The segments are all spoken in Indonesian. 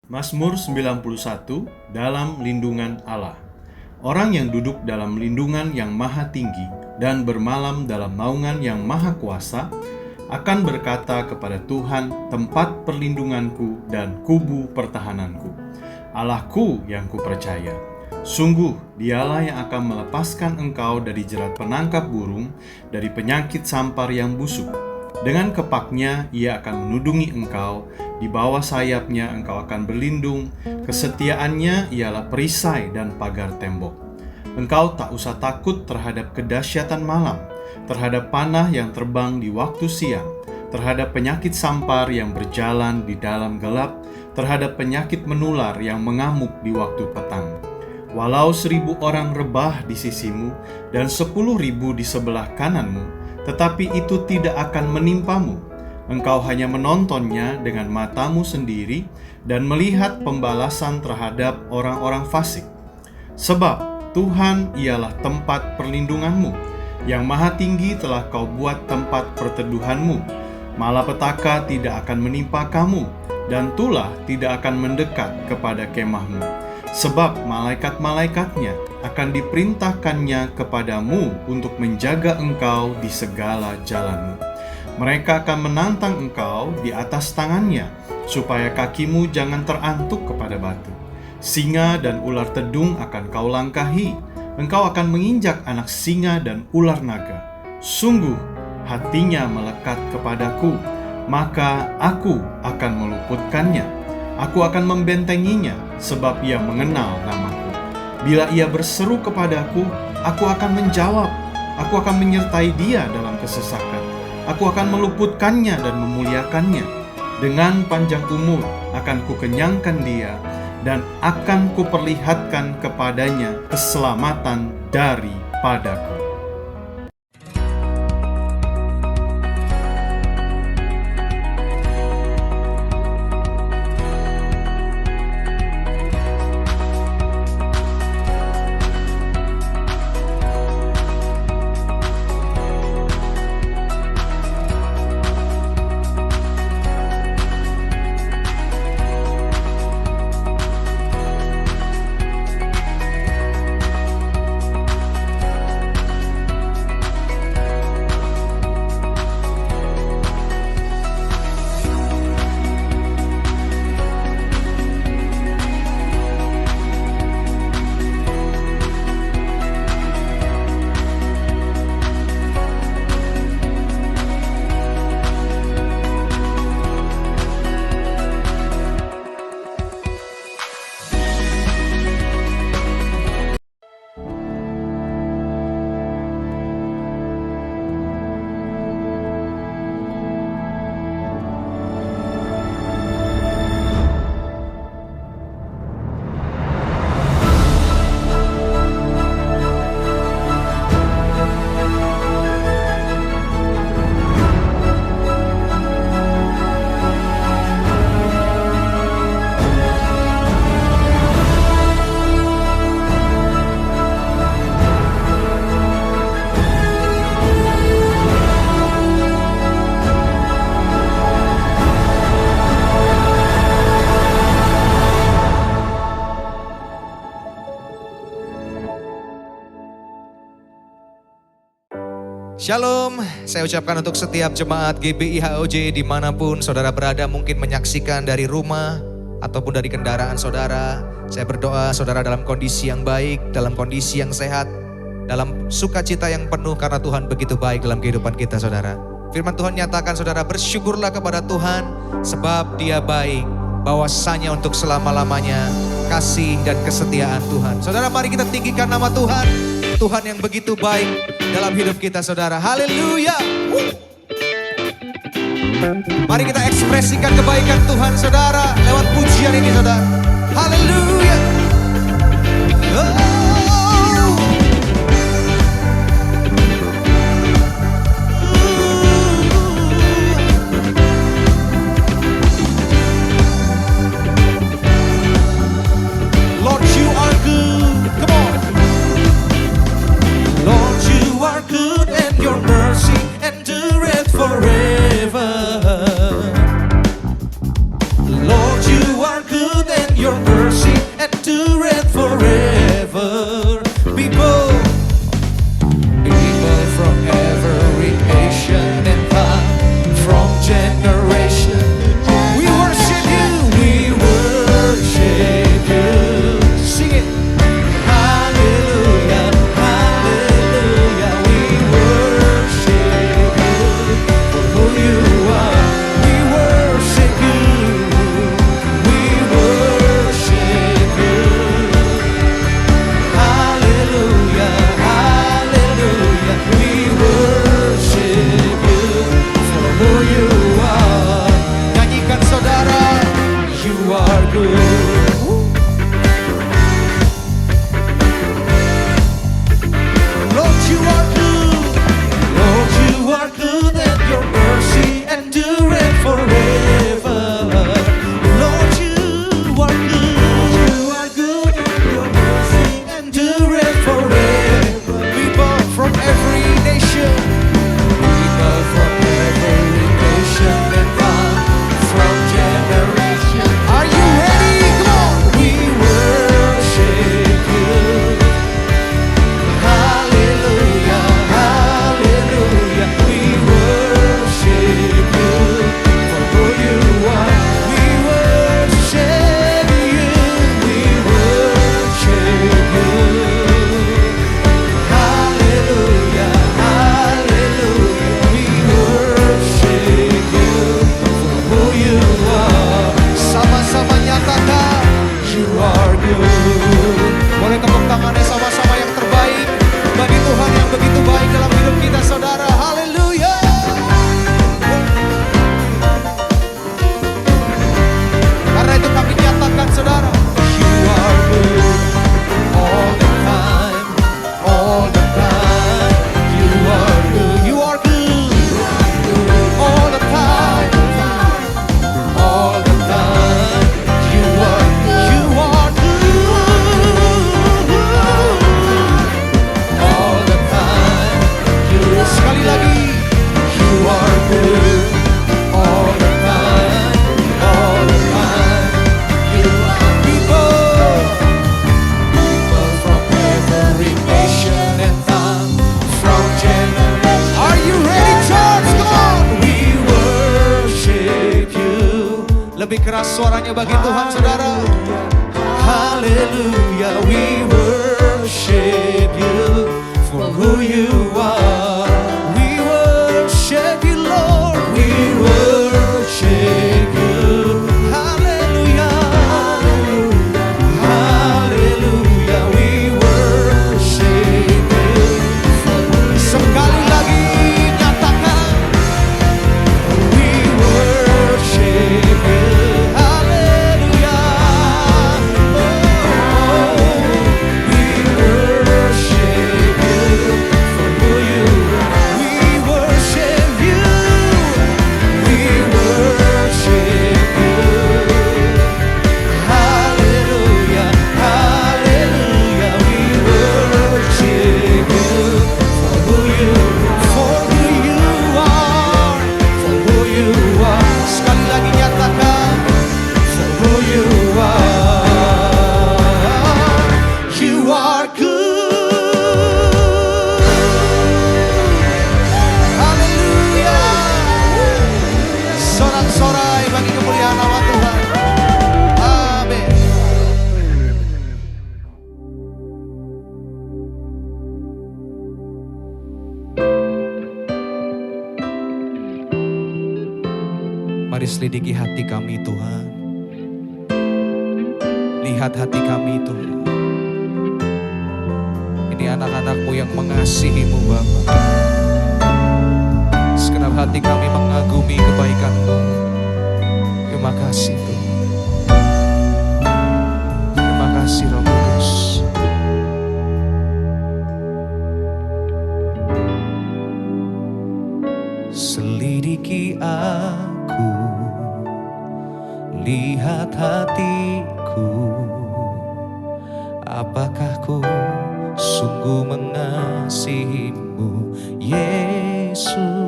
Mazmur 91, dalam lindungan Allah. Orang yang duduk dalam lindungan yang maha tinggi dan bermalam dalam naungan yang maha kuasa akan berkata kepada Tuhan, tempat perlindunganku dan kubu pertahananku, Allahku yang kupercaya. Sungguh dialah yang akan melepaskan engkau dari jerat penangkap burung, dari penyakit sampar yang busuk. Dengan kepaknya ia akan menudungi engkau, di bawah sayapnya engkau akan berlindung, kesetiaannya ialah perisai dan pagar tembok. Engkau tak usah takut terhadap kedahsyatan malam, terhadap panah yang terbang di waktu siang, terhadap penyakit sampar yang berjalan di dalam gelap, terhadap penyakit menular yang mengamuk di waktu petang. Walau 1.000 orang rebah di sisimu dan 10.000 di sebelah kananmu, tetapi itu tidak akan menimpamu. Engkau hanya menontonnya dengan matamu sendiri dan melihat pembalasan terhadap orang-orang fasik. Sebab Tuhan ialah tempat perlindunganmu, yang maha tinggi telah kau buat tempat perteduhanmu. Malapetaka tidak akan menimpa kamu, dan tulah tidak akan mendekat kepada kemahmu. Sebab malaikat-malaikatnya akan diperintahkannya kepadamu untuk menjaga engkau di segala jalanmu. Mereka akan menantang engkau di atas tangannya, supaya kakimu jangan terantuk kepada batu. Singa dan ular tedung akan kau langkahi, engkau akan menginjak anak singa dan ular naga. Sungguh hatinya melekat kepadaku, maka aku akan meluputkannya. Aku akan membentenginya, sebab ia mengenal namaku. Bila ia berseru kepadaku, aku akan menjawab. Aku akan menyertai dia dalam kesesakan. Aku akan meluputkannya dan memuliakannya. Dengan panjang umur akan kukenyangkan dia, dan akan kuperlihatkan kepadanya keselamatan daripadaku. Shalom, saya ucapkan untuk setiap jemaat GBI HOJ dimanapun saudara berada, mungkin menyaksikan dari rumah ataupun dari kendaraan saudara. Saya berdoa saudara dalam kondisi yang baik, dalam kondisi yang sehat, dalam sukacita yang penuh karena Tuhan begitu baik dalam kehidupan kita saudara. Firman Tuhan nyatakan saudara, bersyukurlah kepada Tuhan sebab Dia baik, bahwasanya untuk selama-lamanya kasih dan kesetiaan Tuhan. Saudara, mari kita tinggikan nama Tuhan. Tuhan yang begitu baik dalam hidup kita saudara. Haleluya. Mari kita ekspresikan kebaikan Tuhan saudara lewat pujian ini saudara. Haleluya. Lord, you are good. Come on. Lord, you are good and your mercy endureth forever. Lord, you are good and keras suaranya bagi Tuhan saudara. Haleluya, we worship you for who you are. We worship you Lord, we worship you. Haleluya, haleluya, we worship you. Sekali lagi nyatakan, we worship you. Haleluya, we worship you for who you are. We worship you, we worship you. Haleluya, haleluya, we worship you for who you are, for who you are. Sekali lagi nyatakan, for who you are good. Haleluya, sorak-sorai bagi kemuliaan nama Tuhan. Amin. Mari selidiki hati kami Tuhan. Lihat hati kami Tuhan. Ini anak-anak-Mu yang mengasihi-Mu Bapa. Segenap hati kami mengagumi kebaikan-Mu. Terima kasih Tuhan. Terima kasih Roh Kudus. Selidiki aku, lihat hatiku, apakah ku sungguh mengasihi-Mu Yesus.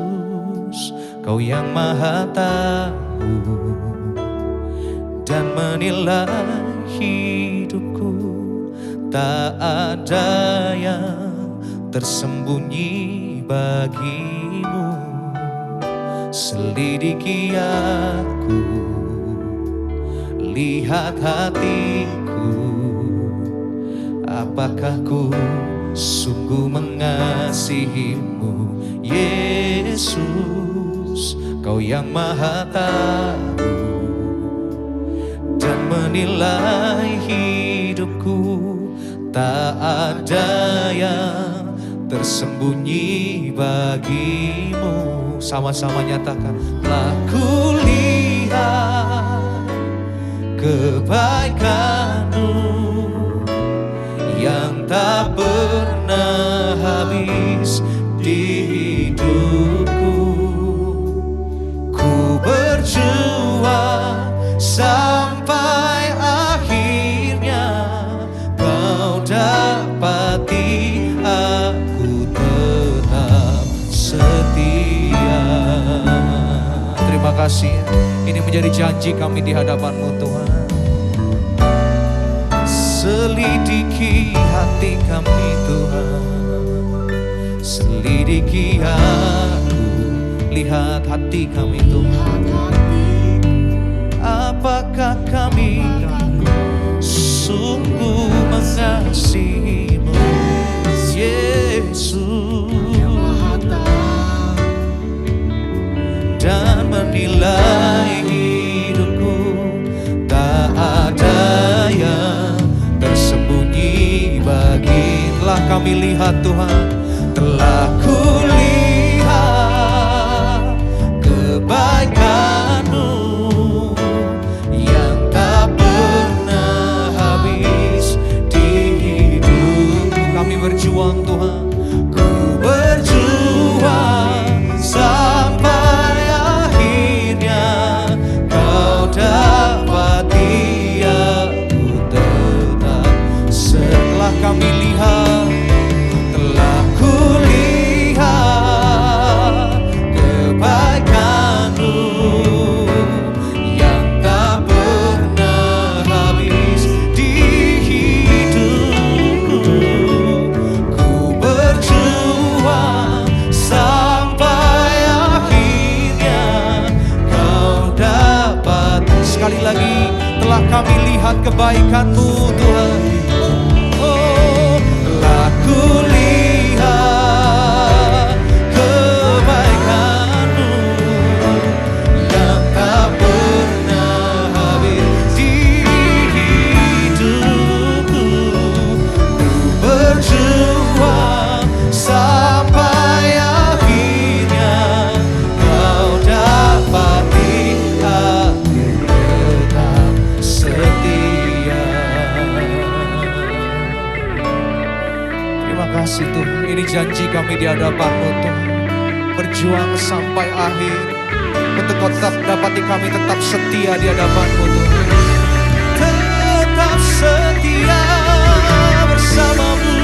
Kau yang maha tahu dan menilai hidupku, tak ada yang tersembunyi bagi-Mu. Selidiki aku, lihat hatiku, apakah ku sungguh mengasihi-Mu Yesus. Kau yang maha tahu dan menilai hidupku, tak ada yang tersembunyi bagi-Mu. Sama-sama nyatakan, telah kulihat kebaikan-Mu yang tak pernah habis di hidupku. Ku berjuang sampai akhirnya Kau dapati aku tetap setia. Terima kasih. Ini menjadi janji kami di hadapan-Mu Tuhan. Selidiki hati kami Tuhan. Selidiki aku, lihat hati kami Tuhan. Apakah kami sungguh mengasihi-Mu Yesus dan menilai hidupku, tak ada yang tersembunyi bagi. Telah kami lihat Tuhan, telah kulihat kebaikan-Mu yang tak pernah habis di hidupku. Kami berjuang Tuhan, ku berjuang sampai akhirnya Kau dapati aku tetap. Setelah kami lihat, telah kulihat kami lihat kebaikan-Mu Tuhan. Oh, telah kulihat kebaikan-Mu yang tak pernah habis di hidupku. Ku berjuang sampai akhirnya Kau dapati aku tetap setia. Terima kasih Tuhan, ini janji kami di hadapan-Mu Tuhan. Berjuang sampai akhir untuk Kau tetap dapati kami tetap setia di hadapan-Mu Tuhan. Tetap setia bersama-Mu,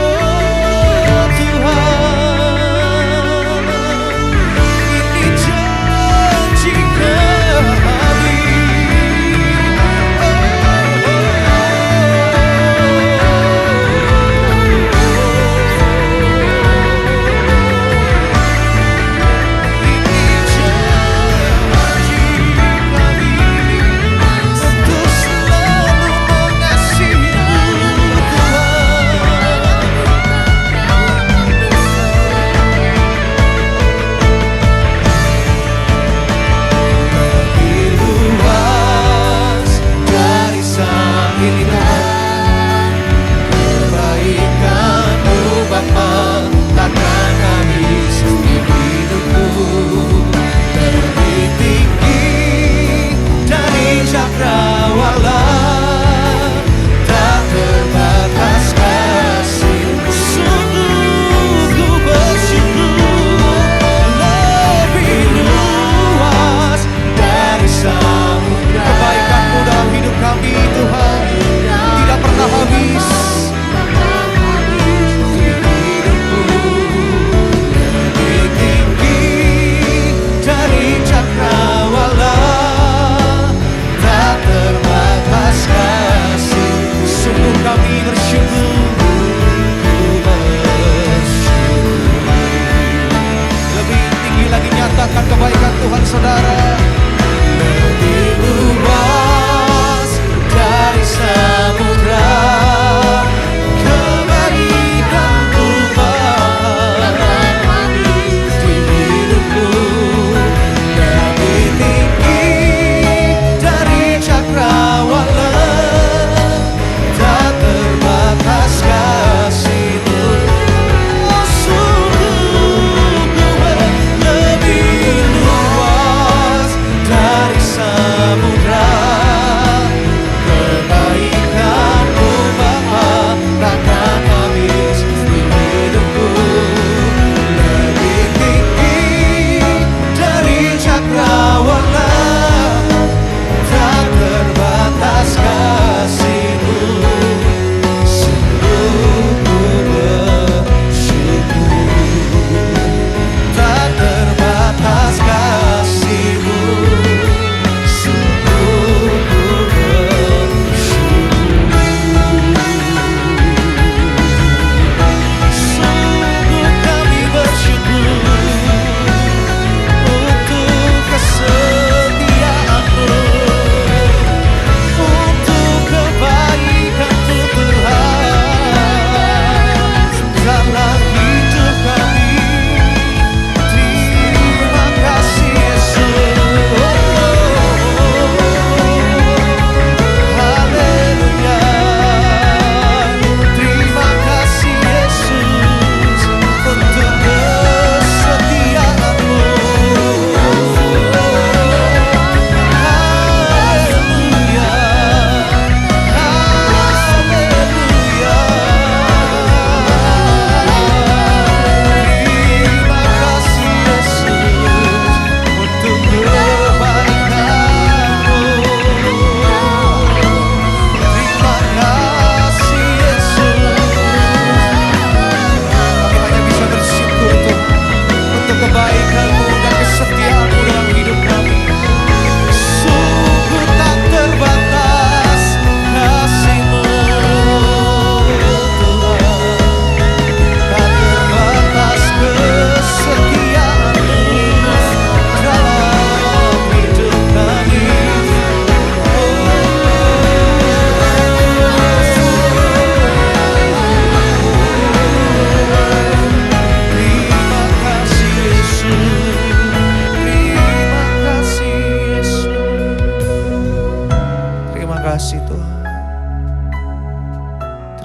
oh Tuhan. Ini janji kami. Untuk selalu mengasihi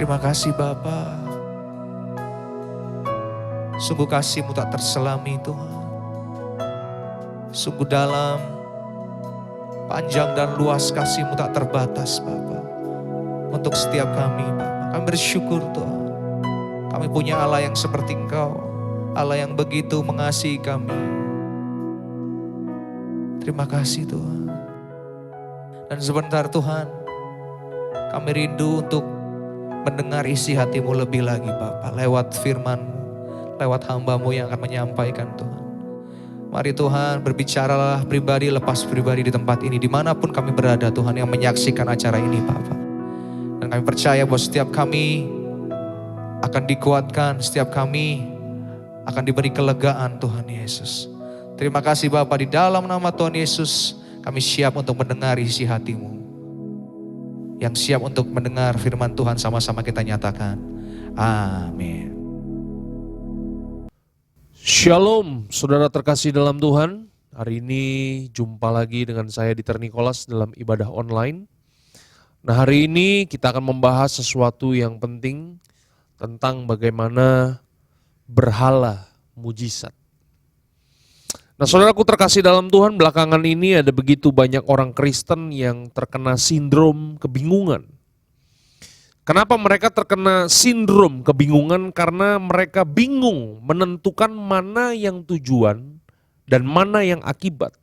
Terima kasih Bapa. Sungguh kasih-Mu tak terselami Tuhan. Sungguh dalam, panjang dan luas kasih-Mu tak terbatas Bapa. Untuk setiap kami Bapa. Kami bersyukur Tuhan. Kami punya Allah yang seperti Engkau. Allah yang begitu mengasihi kami. Terima kasih Tuhan. Dan sebentar Tuhan, kami rindu untuk mendengar isi hati-Mu lebih lagi Bapa. Lewat firman-Mu, lewat hamba-Mu yang akan menyampaikan Tuhan. Mari Tuhan berbicaralah pribadi lepas pribadi di tempat ini. Dimanapun kami berada Tuhan yang menyaksikan acara ini Bapa. Dan kami percaya bahwa setiap kami akan dikuatkan, setiap kami akan diberi kelegaan Tuhan Yesus. Terima kasih Bapa, di dalam nama Tuhan Yesus kami siap untuk mendengar isi hati-Mu. Yang siap untuk mendengar firman Tuhan sama-sama kita nyatakan. Amin. Shalom, saudara terkasih dalam Tuhan. Hari ini jumpa lagi dengan saya Dieter Nicholas dalam ibadah online. Nah, hari ini kita akan membahas sesuatu yang penting tentang bagaimana berhala mujizat. Nah, saudaraku terkasih dalam Tuhan, belakangan ini ada begitu banyak orang Kristen yang terkena sindrom kebingungan. Kenapa mereka terkena sindrom kebingungan? Karena mereka bingung menentukan mana yang tujuan dan mana yang akibat.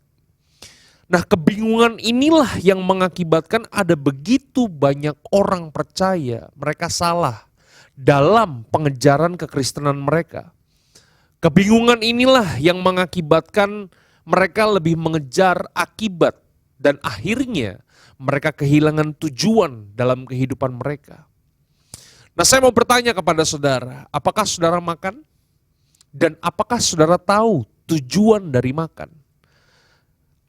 Nah, kebingungan inilah yang mengakibatkan ada begitu banyak orang percaya mereka salah dalam pengejaran kekristenan mereka. Kebingungan inilah yang mengakibatkan mereka lebih mengejar akibat dan akhirnya mereka kehilangan tujuan dalam kehidupan mereka. Nah, saya mau bertanya kepada saudara, apakah saudara makan? Dan apakah saudara tahu tujuan dari makan?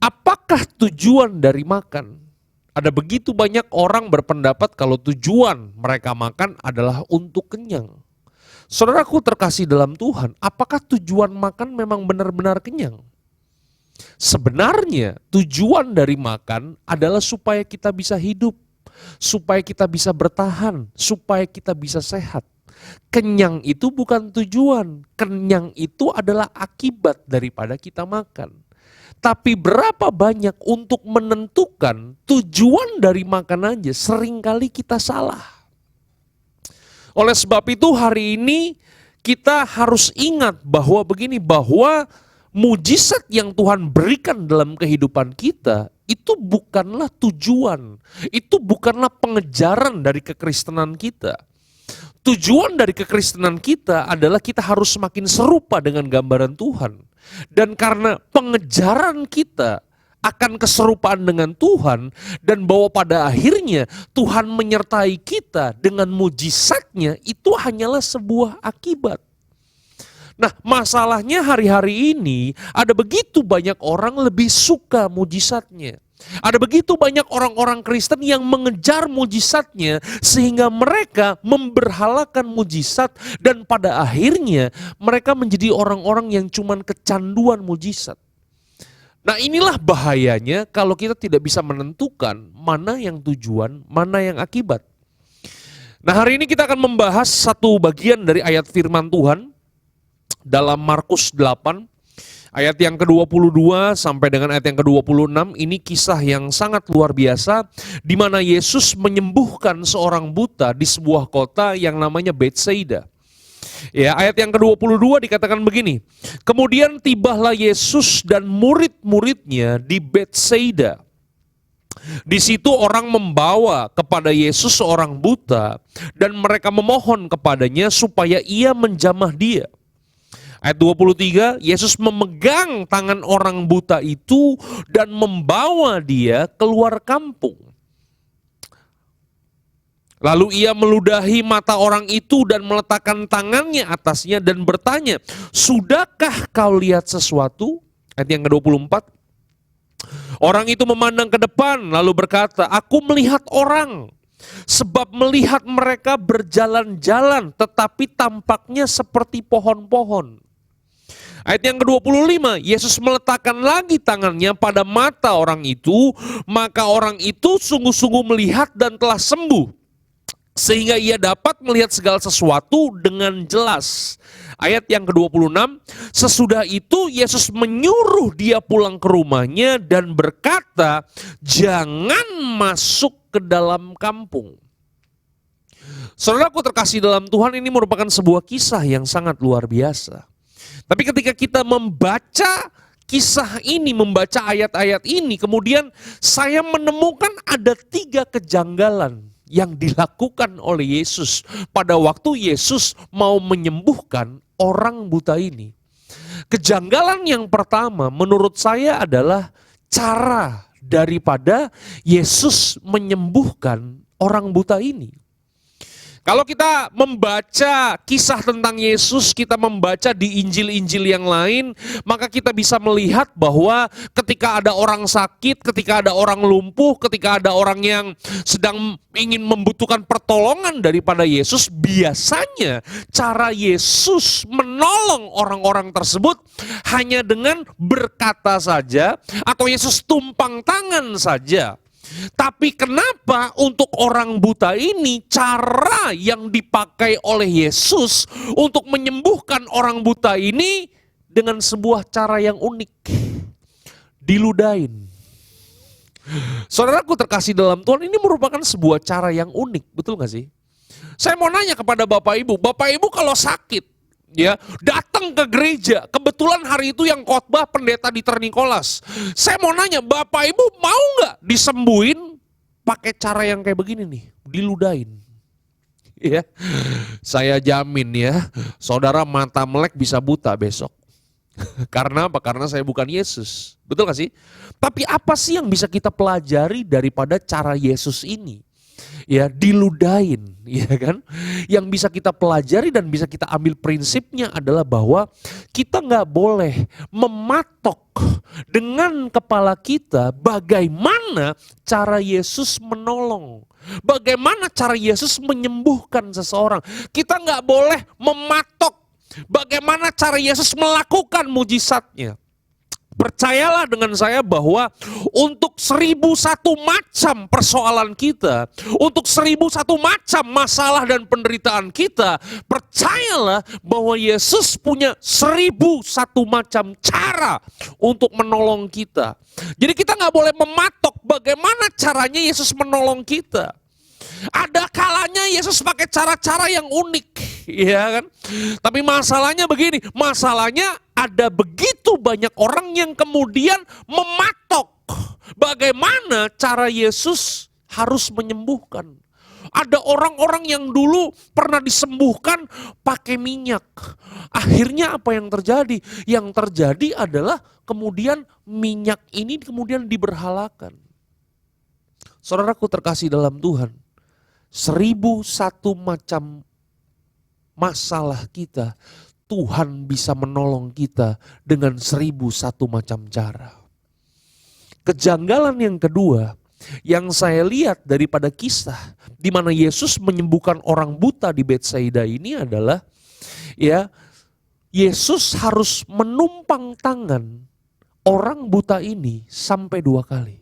Apakah tujuan dari makan? Ada begitu banyak orang berpendapat kalau tujuan mereka makan adalah untuk kenyang. Saudaraku terkasih dalam Tuhan, apakah tujuan makan memang benar-benar kenyang? Sebenarnya tujuan dari makan adalah supaya kita bisa hidup, supaya kita bisa bertahan, supaya kita bisa sehat. Kenyang itu bukan tujuan, kenyang itu adalah akibat daripada kita makan. Tapi berapa banyak untuk menentukan tujuan dari makan aja seringkali kita salah. Oleh sebab itu hari ini kita harus ingat bahwa bahwa mujizat yang Tuhan berikan dalam kehidupan kita itu bukanlah tujuan, itu bukanlah pengejaran dari kekristenan kita. Tujuan dari kekristenan kita adalah kita harus semakin serupa dengan gambaran Tuhan. Dan karena pengejaran kita akan keserupaan dengan Tuhan dan bahwa pada akhirnya Tuhan menyertai kita dengan mujizatnya, itu hanyalah sebuah akibat. Nah, masalahnya hari-hari ini ada begitu banyak orang lebih suka mujizatnya. Ada begitu banyak orang-orang Kristen yang mengejar mujizatnya sehingga mereka memberhalakan mujizat dan pada akhirnya mereka menjadi orang-orang yang cuman kecanduan mujizat. Nah, inilah bahayanya kalau kita tidak bisa menentukan mana yang tujuan, mana yang akibat. Nah, hari ini kita akan membahas satu bagian dari ayat firman Tuhan dalam Markus 8, ayat yang ke-22 sampai dengan ayat yang ke-26. Ini kisah yang sangat luar biasa di mana Yesus menyembuhkan seorang buta di sebuah kota yang namanya Betsaida. Ya, ayat yang ke-22 dikatakan begini. Kemudian tibalah Yesus dan murid-muridnya di Betsaida. Di situ orang membawa kepada Yesus seorang buta dan mereka memohon kepadanya supaya ia menjamah dia. Ayat 23, Yesus memegang tangan orang buta itu dan membawa dia keluar kampung. Lalu ia meludahi mata orang itu dan meletakkan tangannya atasnya dan bertanya, "Sudahkah kau lihat sesuatu?" Ayat yang ke-24. Orang itu memandang ke depan lalu berkata, "Aku melihat orang, sebab melihat mereka berjalan-jalan tetapi tampaknya seperti pohon-pohon." Ayat yang ke-25, Yesus meletakkan lagi tangannya pada mata orang itu, maka orang itu sungguh-sungguh melihat dan telah sembuh. sehingga ia dapat melihat segala sesuatu dengan jelas. Ayat yang ke-26, sesudah itu Yesus menyuruh dia pulang ke rumahnya dan berkata, jangan masuk ke dalam kampung. Saudaraku terkasih dalam Tuhan, ini merupakan sebuah kisah yang sangat luar biasa. Tapi ketika kita membaca kisah ini, membaca ayat-ayat ini, kemudian saya menemukan ada 3 kejanggalan yang dilakukan oleh Yesus pada waktu Yesus mau menyembuhkan orang buta ini. Kejanggalan yang pertama menurut saya adalah cara daripada Yesus menyembuhkan orang buta ini. Kalau kita membaca kisah tentang Yesus, kita membaca di Injil-Injil yang lain, maka kita bisa melihat bahwa ketika ada orang sakit, ketika ada orang lumpuh, ketika ada orang yang sedang ingin membutuhkan pertolongan daripada Yesus, biasanya cara Yesus menolong orang-orang tersebut hanya dengan berkata saja, atau Yesus tumpang tangan saja. Tapi kenapa untuk orang buta ini cara yang dipakai oleh Yesus untuk menyembuhkan orang buta ini dengan sebuah cara yang unik? Diludahin. Saudaraku terkasih dalam Tuhan, ini merupakan sebuah cara yang unik, betul gak sih? Saya mau nanya kepada Bapak Ibu kalau sakit, ya, datang ke gereja, kebetulan hari itu yang khotbah pendeta Dieter Nicholas. Saya mau nanya, Bapak Ibu mau nggak disembuhin pakai cara yang kayak begini nih, diludahin? Ya, saya jamin ya, saudara mata melek bisa buta besok. Karena apa? Karena saya bukan Yesus, betul gak sih? Tapi apa sih yang bisa kita pelajari daripada cara Yesus ini? Ya, diludahin, ya kan? Yang bisa kita pelajari dan bisa kita ambil prinsipnya adalah bahwa kita nggak boleh mematok dengan kepala kita bagaimana cara Yesus menolong, bagaimana cara Yesus menyembuhkan seseorang. Kita nggak boleh mematok bagaimana cara Yesus melakukan mujizatnya. Percayalah dengan saya bahwa untuk 1001 macam persoalan kita, untuk 1001 macam masalah dan penderitaan kita, percayalah bahwa Yesus punya 1001 macam cara untuk menolong kita. Jadi kita nggak boleh mematok bagaimana caranya Yesus menolong kita. Ada kalanya Yesus pakai cara-cara yang unik, ya kan? Tapi masalahnya begini, masalahnya ada begitu banyak orang yang kemudian mematok bagaimana cara Yesus harus menyembuhkan. Ada orang-orang yang dulu pernah disembuhkan pakai minyak. Akhirnya apa yang terjadi? Yang terjadi adalah kemudian minyak ini kemudian diberhalakan. Saudaraku terkasih dalam Tuhan, 1001 macam masalah kita, Tuhan bisa menolong kita dengan 1001 macam cara. Kejanggalan yang kedua yang saya lihat daripada kisah di mana Yesus menyembuhkan orang buta di Betsaida ini adalah, ya, Yesus harus menumpang tangan orang buta ini sampai 2 kali.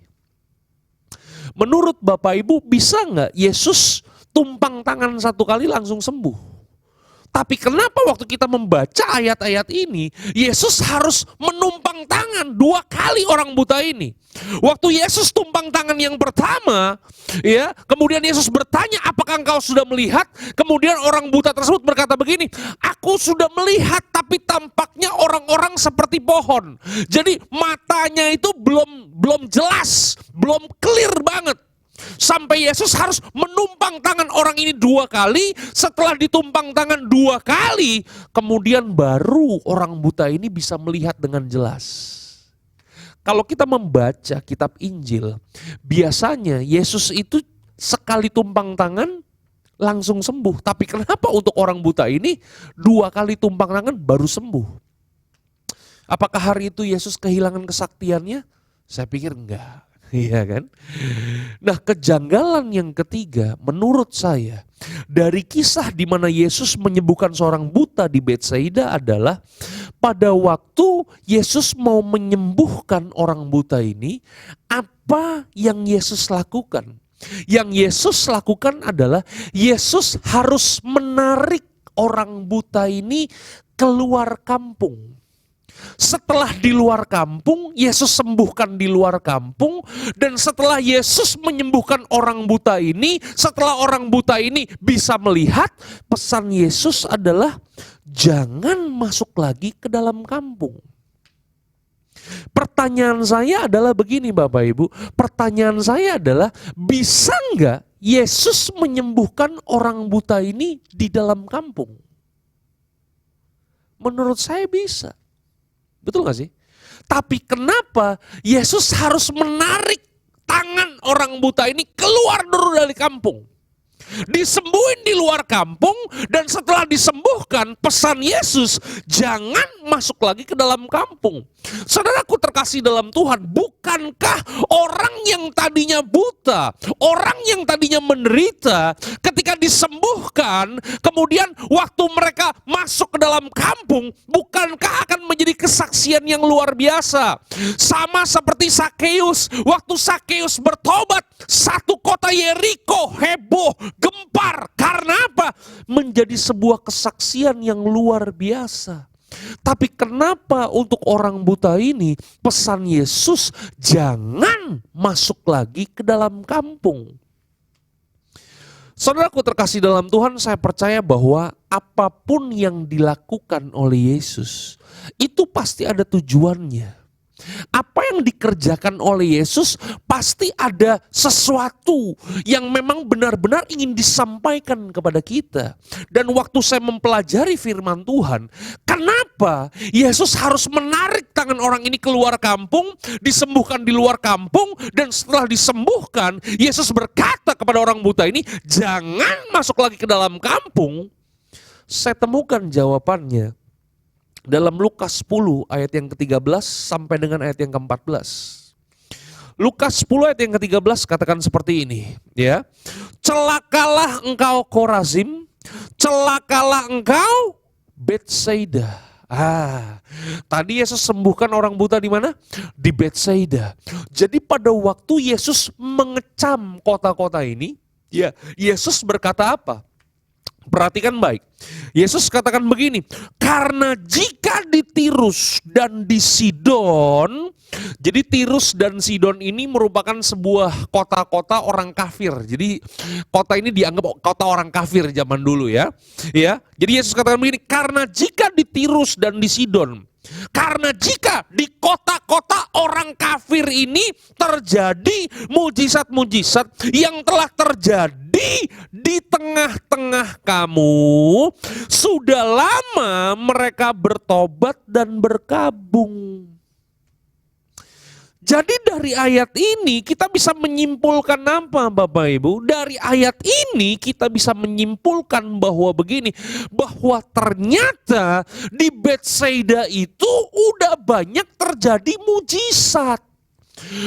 Menurut Bapak Ibu, bisa nggak Yesus tumpang tangan 1 kali langsung sembuh? Tapi kenapa waktu kita membaca ayat-ayat ini, Yesus harus menumpang tangan 2 kali orang buta ini? Waktu Yesus tumpang tangan yang pertama, ya, kemudian Yesus bertanya, apakah engkau sudah melihat? Kemudian orang buta tersebut berkata begini, aku sudah melihat tapi tampaknya orang-orang seperti pohon. Jadi matanya itu belum jelas, belum clear banget. Sampai Yesus harus menumpang tangan orang ini 2 kali. Setelah ditumpang tangan 2 kali, kemudian baru orang buta ini bisa melihat dengan jelas. Kalau kita membaca kitab Injil, biasanya Yesus itu sekali tumpang tangan langsung sembuh. Tapi kenapa untuk orang buta ini 2 kali tumpang tangan baru sembuh? Apakah hari itu Yesus kehilangan kesaktiannya? Saya pikir enggak. Iya kan? Nah, kejanggalan yang ketiga menurut saya dari kisah di mana Yesus menyembuhkan seorang buta di Betsaida adalah pada waktu Yesus mau menyembuhkan orang buta ini, apa yang Yesus lakukan? Yang Yesus lakukan adalah Yesus harus menarik orang buta ini keluar kampung. Setelah di luar kampung, Yesus sembuhkan di luar kampung. Dan setelah Yesus menyembuhkan orang buta ini, setelah orang buta ini bisa melihat, pesan Yesus adalah jangan masuk lagi ke dalam kampung. Pertanyaan saya adalah begini Bapak Ibu, pertanyaan saya adalah bisa nggak Yesus menyembuhkan orang buta ini di dalam kampung? Menurut saya bisa. Betul gak sih? Tapi kenapa Yesus harus menarik tangan orang buta ini keluar dulu dari kampung? Disembuhin di luar kampung, dan setelah disembuhkan pesan Yesus jangan masuk lagi ke dalam kampung. Saudaraku terkasih dalam Tuhan, bukankah orang yang tadinya buta, orang yang tadinya menderita, ketika disembuhkan kemudian waktu mereka masuk ke dalam kampung, bukankah akan menjadi kesaksian yang luar biasa? Sama seperti Sakeus, waktu Sakeus bertobat, satu kota Yeriko heboh, gempar. Karena apa? Menjadi sebuah kesaksian yang luar biasa. Tapi kenapa untuk orang buta ini pesan Yesus jangan masuk lagi ke dalam kampung? Saudaraku terkasih dalam Tuhan, saya percaya bahwa apapun yang dilakukan oleh Yesus itu pasti ada tujuannya. Apa yang dikerjakan oleh Yesus pasti ada sesuatu yang memang benar-benar ingin disampaikan kepada kita. Dan waktu saya mempelajari firman Tuhan, kenapa Yesus harus menarik tangan orang ini keluar kampung, disembuhkan di luar kampung, dan setelah disembuhkan, Yesus berkata kepada orang buta ini, jangan masuk lagi ke dalam kampung. Saya temukan jawabannya dalam Lukas 10 ayat yang ke-13 sampai dengan ayat yang ke-14. Lukas 10 ayat yang ke-13 katakan seperti ini, ya. Celakalah engkau Korazim, celakalah engkau Betsaida. Tadi Yesus sembuhkan orang buta di mana? Di Betsaida. Jadi pada waktu Yesus mengecam kota-kota ini, ya, Yesus berkata apa? Perhatikan baik. Yesus katakan begini, karena jika di Tirus dan di Sidon, jadi Tirus dan Sidon ini merupakan sebuah kota-kota orang kafir. Jadi kota ini dianggap kota orang kafir zaman dulu ya. Ya. Jadi Yesus katakan begini, karena jika di Tirus dan di Sidon, karena jika di kota-kota orang kafir ini terjadi mujizat-mujizat yang telah terjadi di tengah-tengah kamu, sudah lama mereka bertobat dan berkabung. Jadi dari ayat ini kita bisa menyimpulkan apa Bapak Ibu? Dari ayat ini kita bisa menyimpulkan bahwa begini, bahwa ternyata di Betsaida itu udah banyak terjadi mujizat.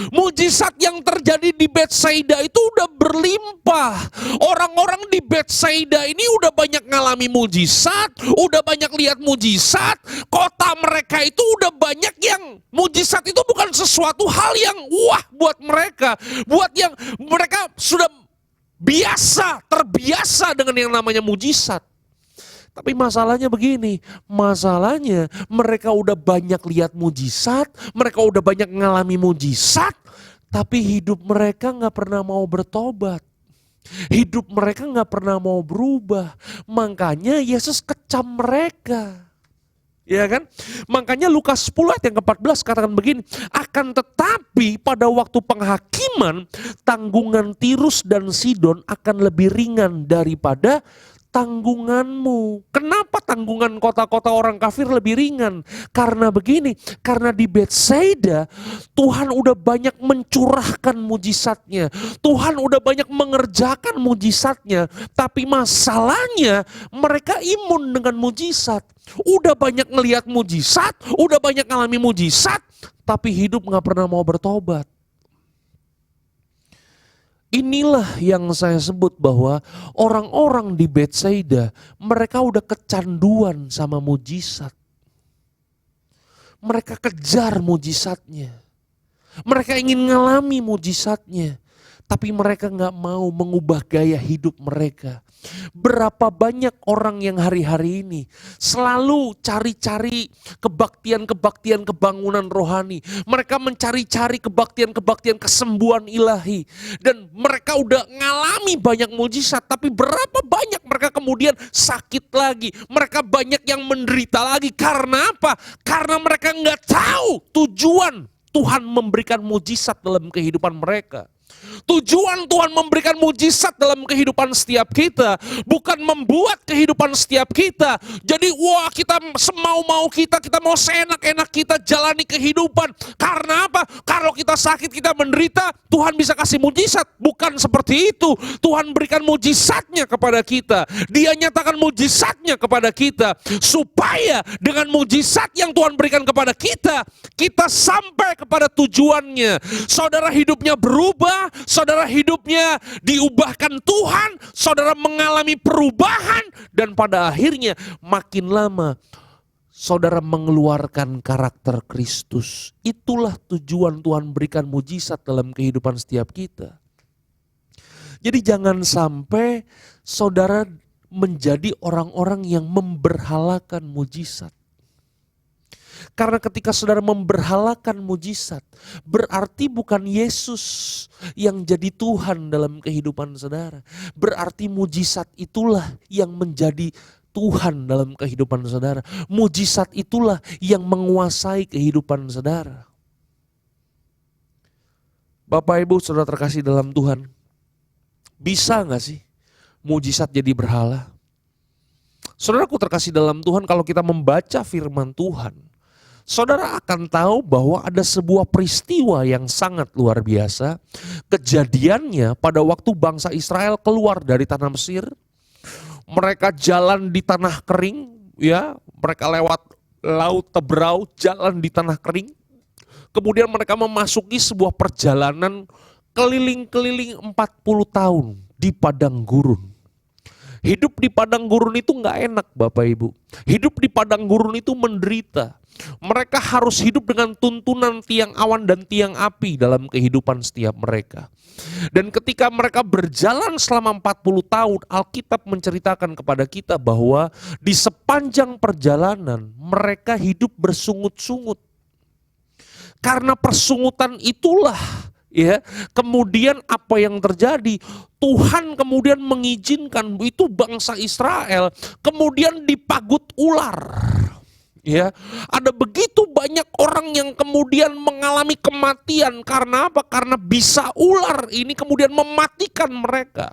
Mujizat yang terjadi di Betsaida itu udah berlimpah. Orang-orang di Betsaida ini udah banyak ngalami mujizat, udah banyak lihat mujizat. Kota mereka itu udah banyak yang mujizat itu bukan sesuatu hal yang wah buat mereka. Buat yang mereka sudah terbiasa dengan yang namanya mujizat. Tapi masalahnya begini, masalahnya mereka udah banyak lihat mujizat, mereka udah banyak ngalami mujizat, tapi hidup mereka gak pernah mau bertobat. Hidup mereka gak pernah mau berubah, makanya Yesus kecam mereka. Ya kan? Makanya Lukas 10 ayat yang ke-14 katakan begini, akan tetapi pada waktu penghakiman, tanggungan Tirus dan Sidon akan lebih ringan daripada tanggunganmu. Kenapa tanggungan kota-kota orang kafir lebih ringan? Karena begini, karena di Betsaida Tuhan udah banyak mencurahkan mujizatnya. Tuhan udah banyak mengerjakan mujizatnya. Tapi masalahnya mereka imun dengan mujizat. Udah banyak ngelihat mujizat, udah banyak ngalami mujizat, tapi hidup gak pernah mau bertobat. Inilah yang saya sebut bahwa orang-orang di Betsaida mereka udah kecanduan sama mujizat. Mereka kejar mujizatnya. Mereka ingin ngalami mujizatnya. tapi mereka nggak mau mengubah gaya hidup mereka. Berapa banyak orang yang hari-hari ini selalu cari-cari kebaktian-kebaktian kebangunan rohani. Mereka mencari-cari kebaktian-kebaktian kesembuhan ilahi. Dan mereka udah ngalami banyak mujizat, tapi berapa banyak mereka kemudian sakit lagi. Mereka banyak yang menderita lagi. Karena apa? Karena mereka nggak tahu tujuan Tuhan memberikan mujizat dalam kehidupan mereka. Tujuan Tuhan memberikan mujizat dalam kehidupan setiap kita bukan membuat kehidupan setiap kita jadi kita semau-mau kita mau seenak-enak kita jalani kehidupan. Karena apa? Kalau kita sakit, kita menderita, Tuhan bisa kasih mujizat. Bukan seperti itu. Tuhan berikan mujizatnya kepada kita. Dia nyatakan mujizatnya kepada kita supaya dengan mujizat yang Tuhan berikan kepada kita, kita sampai kepada tujuannya. Saudara hidupnya berubah, saudara hidupnya diubahkan Tuhan, saudara mengalami perubahan, dan pada akhirnya makin lama saudara mengeluarkan karakter Kristus. Itulah tujuan Tuhan berikan mujizat dalam kehidupan setiap kita. Jadi jangan sampai saudara menjadi orang-orang yang memberhalakan mujizat. Karena ketika saudara memberhalakan mujizat, berarti bukan Yesus yang jadi Tuhan dalam kehidupan saudara. Berarti mujizat itulah yang menjadi Tuhan dalam kehidupan saudara. Mujizat itulah yang menguasai kehidupan saudara. Bapak Ibu saudara terkasih dalam Tuhan, bisa gak sih mujizat jadi berhala? Saudaraku terkasih dalam Tuhan, kalau kita membaca firman Tuhan, saudara akan tahu bahwa ada sebuah peristiwa yang sangat luar biasa. Kejadiannya pada waktu bangsa Israel keluar dari tanah Mesir. Mereka jalan di tanah kering, ya, mereka lewat laut Teberau, jalan di tanah kering. Kemudian mereka memasuki sebuah perjalanan keliling-keliling 40 tahun di padang gurun. Hidup di padang gurun itu gak enak Bapak Ibu. Hidup di padang gurun itu menderita. Mereka harus hidup dengan tuntunan tiang awan dan tiang api dalam kehidupan setiap mereka. Dan ketika mereka berjalan selama 40 tahun, Alkitab menceritakan kepada kita bahwa di sepanjang perjalanan mereka hidup bersungut-sungut. Karena persungutan itulah, ya, kemudian apa yang terjadi? Tuhan kemudian mengizinkan itu bangsa Israel kemudian dipagut ular. Ya, ada begitu banyak orang yang kemudian mengalami kematian. Karena apa? Karena bisa ular ini kemudian mematikan mereka.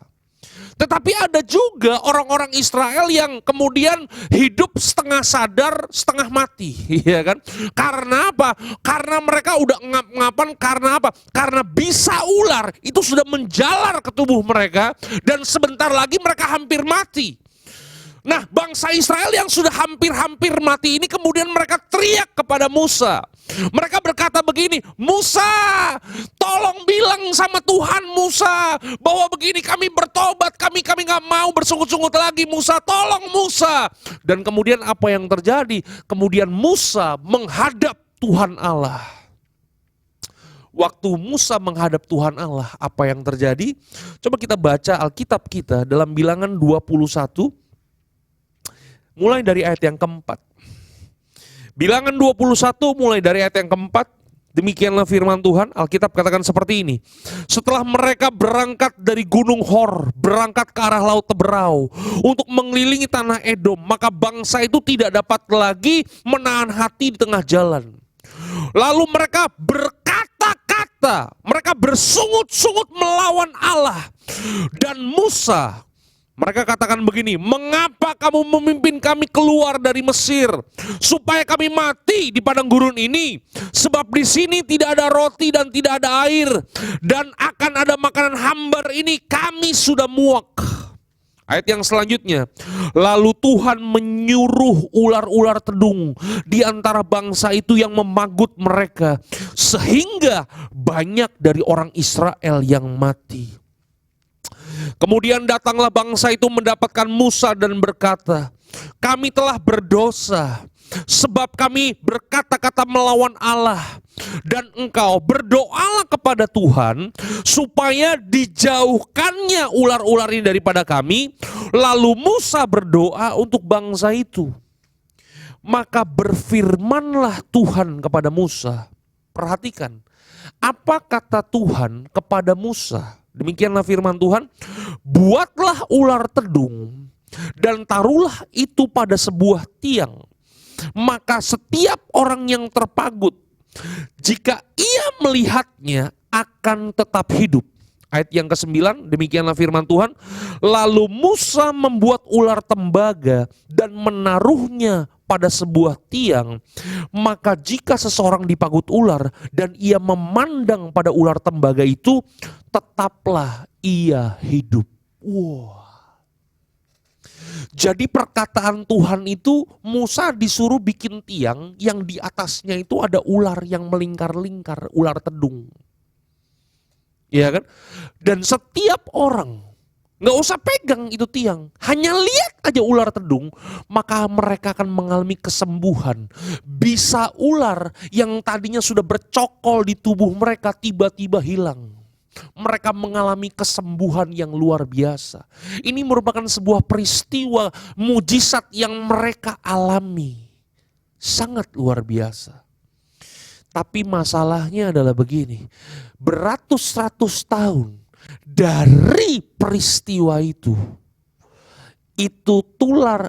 Tetapi ada juga orang-orang Israel yang kemudian hidup setengah sadar, setengah mati, ya kan? Karena apa? Karena mereka udah ngap-ngapan. Karena apa? Karena bisa ular itu sudah menjalar ke tubuh mereka dan sebentar lagi mereka hampir mati. Nah, bangsa Israel yang sudah hampir-hampir mati ini kemudian mereka teriak kepada Musa. Mereka berkata begini, Musa, tolong bilang sama Tuhan Musa bahwa begini, kami bertobat, kami gak mau bersungut-sungut lagi, Musa, tolong Musa. Dan kemudian apa yang terjadi? Kemudian Musa menghadap Tuhan Allah. Waktu Musa menghadap Tuhan Allah, apa yang terjadi? Coba kita baca Alkitab kita dalam Bilangan 21, mulai dari ayat yang keempat. Bilangan 21 mulai dari ayat yang keempat. Demikianlah firman Tuhan. Alkitab katakan seperti ini. Setelah mereka berangkat dari gunung Hor, berangkat ke arah laut Teberau untuk mengelilingi tanah Edom, maka bangsa itu tidak dapat lagi menahan hati di tengah jalan. Lalu mereka berkata-kata, mereka bersungut-sungut melawan Allah. Dan Musa, mereka katakan begini, mengapa kamu memimpin kami keluar dari Mesir supaya kami mati di padang gurun ini? Sebab di sini tidak ada roti dan tidak ada air, dan akan ada makanan hambar ini, kami sudah muak. Ayat yang selanjutnya, lalu Tuhan menyuruh ular-ular tedung di antara bangsa itu yang memagut mereka, sehingga banyak dari orang Israel yang mati. Kemudian datanglah bangsa itu mendapatkan Musa dan berkata, kami telah berdosa sebab kami berkata-kata melawan Allah. Dan engkau berdoalah kepada Tuhan supaya dijauhkannya ular-ular ini daripada kami. Lalu Musa berdoa untuk bangsa itu. Maka berfirmanlah Tuhan kepada Musa. Perhatikan, apa kata Tuhan kepada Musa? Demikianlah firman Tuhan, buatlah ular tedung dan taruhlah itu pada sebuah tiang. Maka setiap orang yang terpagut, jika ia melihatnya akan tetap hidup. Ayat yang ke-9, demikianlah firman Tuhan. Lalu Musa membuat ular tembaga dan menaruhnya pada sebuah tiang. Maka jika seseorang dipagut ular dan ia memandang pada ular tembaga itu, tetaplah ia hidup. Wow. Jadi perkataan Tuhan itu, Musa disuruh bikin tiang yang di atasnya itu ada ular yang melingkar-lingkar, ular tedung. Ya kan? Dan setiap orang nggak usah pegang itu tiang, hanya lihat aja ular tedung, maka mereka akan mengalami kesembuhan. Bisa ular yang tadinya sudah bercokol di tubuh mereka tiba-tiba hilang. Mereka mengalami kesembuhan yang luar biasa. Ini merupakan sebuah peristiwa mujizat yang mereka alami. Sangat luar biasa. Tapi masalahnya adalah begini, beratus-ratus tahun dari peristiwa itu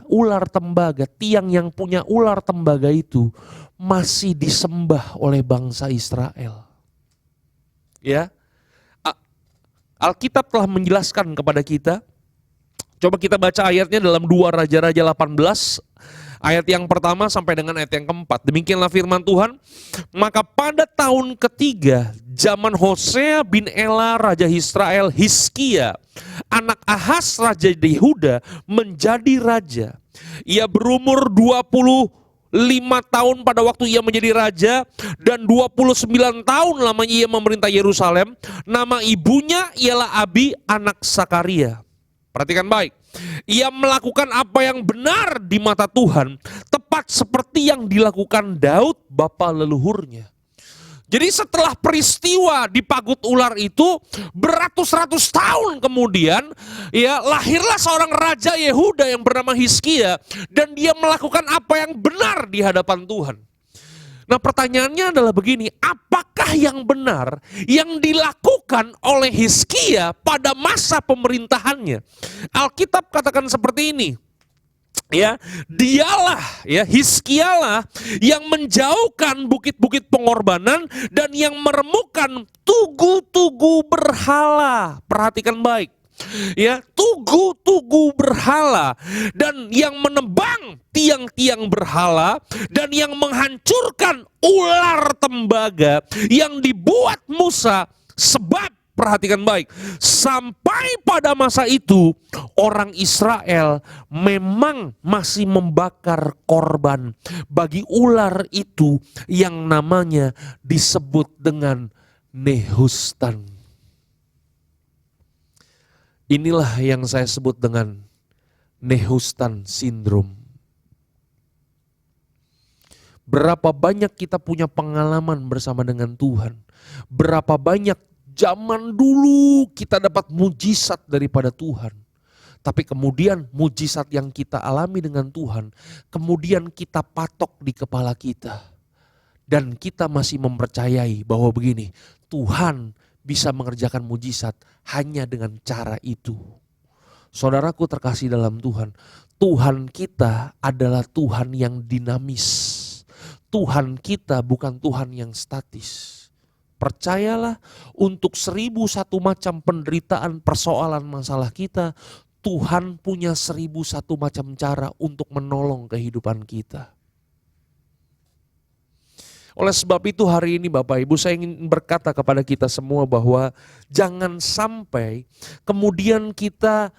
ular tembaga, tiang yang punya ular tembaga itu masih disembah oleh bangsa Israel. Ya, Alkitab telah menjelaskan kepada kita. Coba kita baca ayatnya dalam 2 Raja-Raja 18. Ayat yang pertama sampai dengan ayat yang keempat. Demikianlah firman Tuhan. Maka pada tahun ketiga zaman Hosea bin Ela Raja Israel, Hizkia anak Ahaz Raja Yehuda menjadi raja. Ia berumur 25 tahun pada waktu ia menjadi raja dan 29 tahun lamanya ia memerintah Yerusalem. Nama ibunya ialah Abi anak Sakaria. Perhatikan baik. Ia melakukan apa yang benar di mata Tuhan, tepat seperti yang dilakukan Daud bapa leluhurnya. Jadi setelah peristiwa dipagut ular itu, beratus-ratus tahun kemudian, ya lahirlah seorang raja Yehuda yang bernama Hizkia, dan dia melakukan apa yang benar di hadapan Tuhan. Nah pertanyaannya adalah begini, apakah yang benar yang dilakukan oleh Hizkia pada masa pemerintahannya? Alkitab katakan seperti ini. Ya, dialah ya Hizkialah yang menjauhkan bukit-bukit pengorbanan dan yang meremukkan tugu-tugu berhala. Perhatikan baik. Ya, tugu-tugu berhala dan yang menebang tiang-tiang berhala dan yang menghancurkan ular tembaga yang dibuat Musa. Sebab perhatikan baik, sampai pada masa itu orang Israel memang masih membakar korban bagi ular itu yang namanya disebut dengan Nehustan. Inilah yang saya sebut dengan Nehustan syndrome. Berapa banyak kita punya pengalaman bersama dengan Tuhan. Berapa banyak zaman dulu kita dapat mujizat daripada Tuhan. Tapi kemudian mujizat yang kita alami dengan Tuhan, kemudian kita patok di kepala kita. Dan kita masih mempercayai bahwa begini, Tuhan bisa mengerjakan mujizat hanya dengan cara itu. Saudaraku terkasih dalam Tuhan, Tuhan kita adalah Tuhan yang dinamis. Tuhan kita bukan Tuhan yang statis. Percayalah, untuk 1001 macam penderitaan, persoalan, masalah kita, Tuhan punya 1001 macam cara untuk menolong kehidupan kita. Oleh sebab itu hari ini Bapak Ibu, saya ingin berkata kepada kita semua bahwa jangan sampai kemudian kita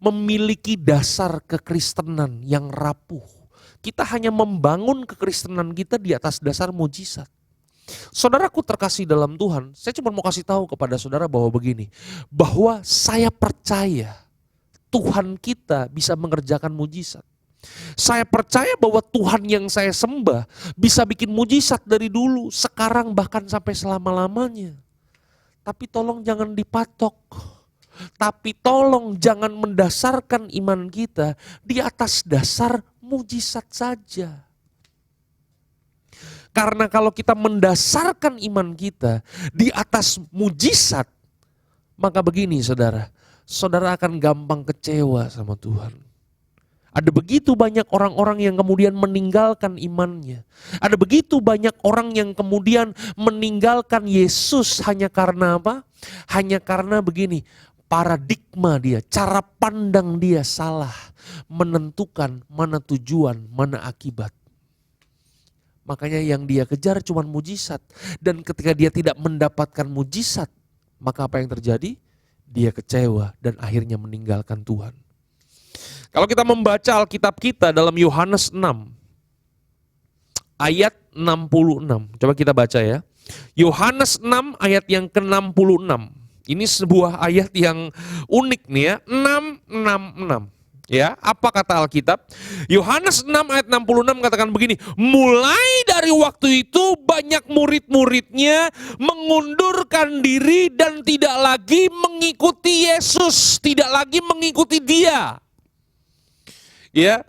memiliki dasar kekristenan yang rapuh. Kita hanya membangun kekristenan kita di atas dasar mujizat. Saudaraku terkasih dalam Tuhan, saya cuma mau kasih tahu kepada saudara bahwa begini, bahwa saya percaya Tuhan kita bisa mengerjakan mujizat. Saya percaya bahwa Tuhan yang saya sembah bisa bikin mujizat dari dulu, sekarang bahkan sampai selama-lamanya. Tapi tolong jangan dipatok. Tapi tolong jangan mendasarkan iman kita di atas dasar mujizat saja. Karena kalau kita mendasarkan iman kita di atas mujizat, maka begini saudara, saudara akan gampang kecewa sama Tuhan. Ada begitu banyak orang-orang yang kemudian meninggalkan imannya. Ada begitu banyak orang yang kemudian meninggalkan Yesus hanya karena apa? Hanya karena begini, paradigma dia, cara pandang dia salah, menentukan mana tujuan, mana akibat. Makanya yang dia kejar cuma mujizat. Dan ketika dia tidak mendapatkan mujizat, maka apa yang terjadi? Dia kecewa dan akhirnya meninggalkan Tuhan. Kalau kita membaca Alkitab kita dalam Yohanes 6 ayat 66. Coba kita baca ya. Yohanes 6 ayat yang ke-66. Ini sebuah ayat yang unik nih ya. 666. Ya, apa kata Alkitab? Yohanes 6 ayat 66 katakan begini, mulai dari waktu itu banyak murid-muridnya mengundurkan diri dan tidak lagi mengikuti Yesus, tidak lagi mengikuti dia. Ya.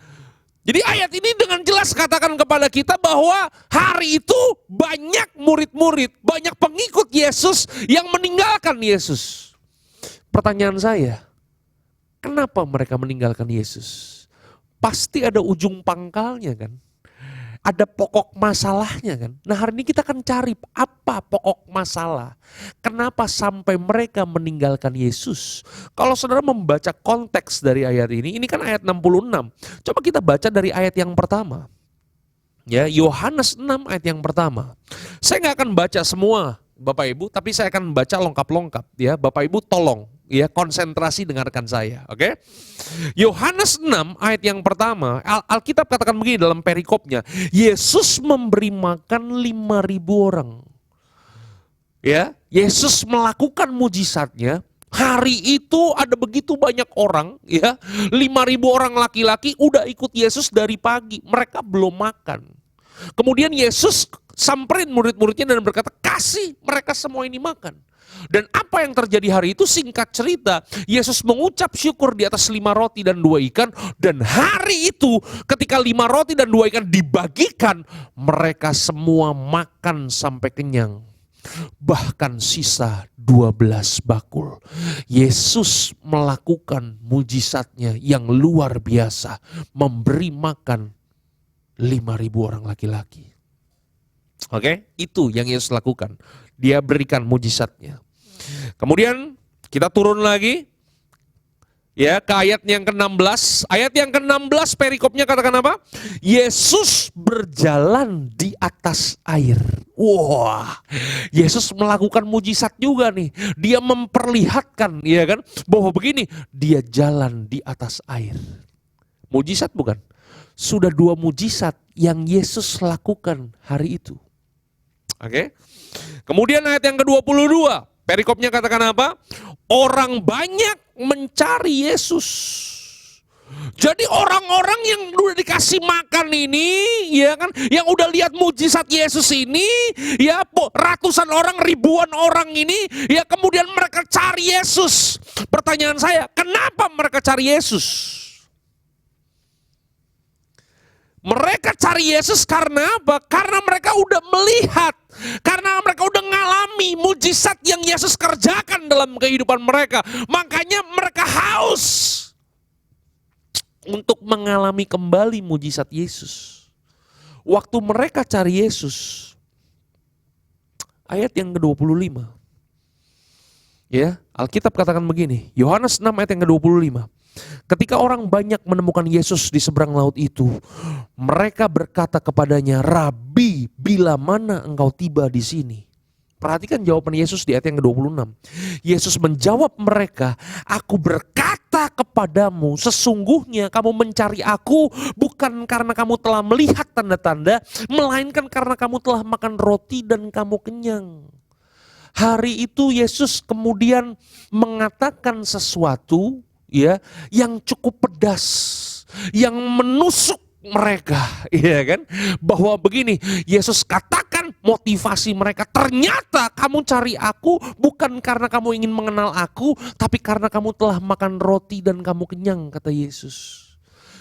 Jadi ayat ini dengan jelas katakan kepada kita bahwa hari itu banyak murid-murid, banyak pengikut Yesus yang meninggalkan Yesus. Pertanyaan saya, kenapa mereka meninggalkan Yesus? Pasti ada ujung pangkalnya kan? Ada pokok masalahnya kan? Nah hari ini kita akan cari apa pokok masalah. Kenapa sampai mereka meninggalkan Yesus? Kalau saudara membaca konteks dari ayat ini kan ayat 66. Coba kita baca dari ayat yang pertama. Ya, Yohanes 6 ayat yang pertama. Saya nggak akan baca semua Bapak Ibu, tapi saya akan baca lengkap-lengkap ya. Bapak Ibu tolong ya konsentrasi dengarkan saya, oke? Yohanes 6 ayat yang pertama, Alkitab katakan begini dalam perikopnya, Yesus memberi makan 5.000 orang. Ya, Yesus melakukan mujizatnya. Hari itu ada begitu banyak orang, ya, 5.000 orang laki-laki udah ikut Yesus dari pagi, mereka belum makan. Kemudian Yesus samperin murid-muridnya dan berkata, kasih mereka semua ini makan. Dan apa yang terjadi hari itu singkat cerita, Yesus mengucap syukur di atas 5 roti dan 2 ikan. Dan hari itu ketika 5 roti dan 2 ikan dibagikan, mereka semua makan sampai kenyang. Bahkan sisa 12 bakul. Yesus melakukan mujizatnya yang luar biasa. Memberi makan 5.000 orang laki-laki. Oke, itu yang Yesus lakukan. Dia berikan mujizatnya. Kemudian kita turun lagi ya ke ayat yang ke-16. Ayat yang ke-16 perikopnya katakan apa? Yesus berjalan di atas air. Wah, Yesus melakukan mujizat juga nih. Dia memperlihatkan ya kan bahwa begini, dia jalan di atas air. Mujizat bukan? Sudah 2 mujizat yang Yesus lakukan hari itu. Oke. Kemudian ayat yang ke-22, perikopnya katakan apa? Orang banyak mencari Yesus. Jadi orang-orang yang udah dikasih makan ini, ya kan, yang udah lihat mujizat Yesus ini, ya ratusan orang, ribuan orang ini, ya kemudian mereka cari Yesus. Pertanyaan saya, kenapa mereka cari Yesus? Mereka cari Yesus karena apa? Karena mereka udah melihat, karena mereka udah ngalami mujizat yang Yesus kerjakan dalam kehidupan mereka. Makanya mereka haus untuk mengalami kembali mujizat Yesus. Waktu mereka cari Yesus, ayat yang ke-25. Ya, Alkitab katakan begini, Yohanes 6 ayat yang ke-25. Ketika orang banyak menemukan Yesus di seberang laut itu, mereka berkata kepadanya, Rabi, bila mana engkau tiba di sini? Perhatikan jawaban Yesus di ayat yang ke-26. Yesus menjawab mereka, aku berkata kepadamu, sesungguhnya kamu mencari aku bukan karena kamu telah melihat tanda-tanda, melainkan karena kamu telah makan roti dan kamu kenyang. Hari itu Yesus kemudian mengatakan sesuatu ya yang cukup pedas, yang menusuk mereka, ya kan? Bahwa begini, Yesus katakan motivasi mereka, ternyata kamu cari aku bukan karena kamu ingin mengenal aku, tapi karena kamu telah makan roti dan kamu kenyang, kata Yesus.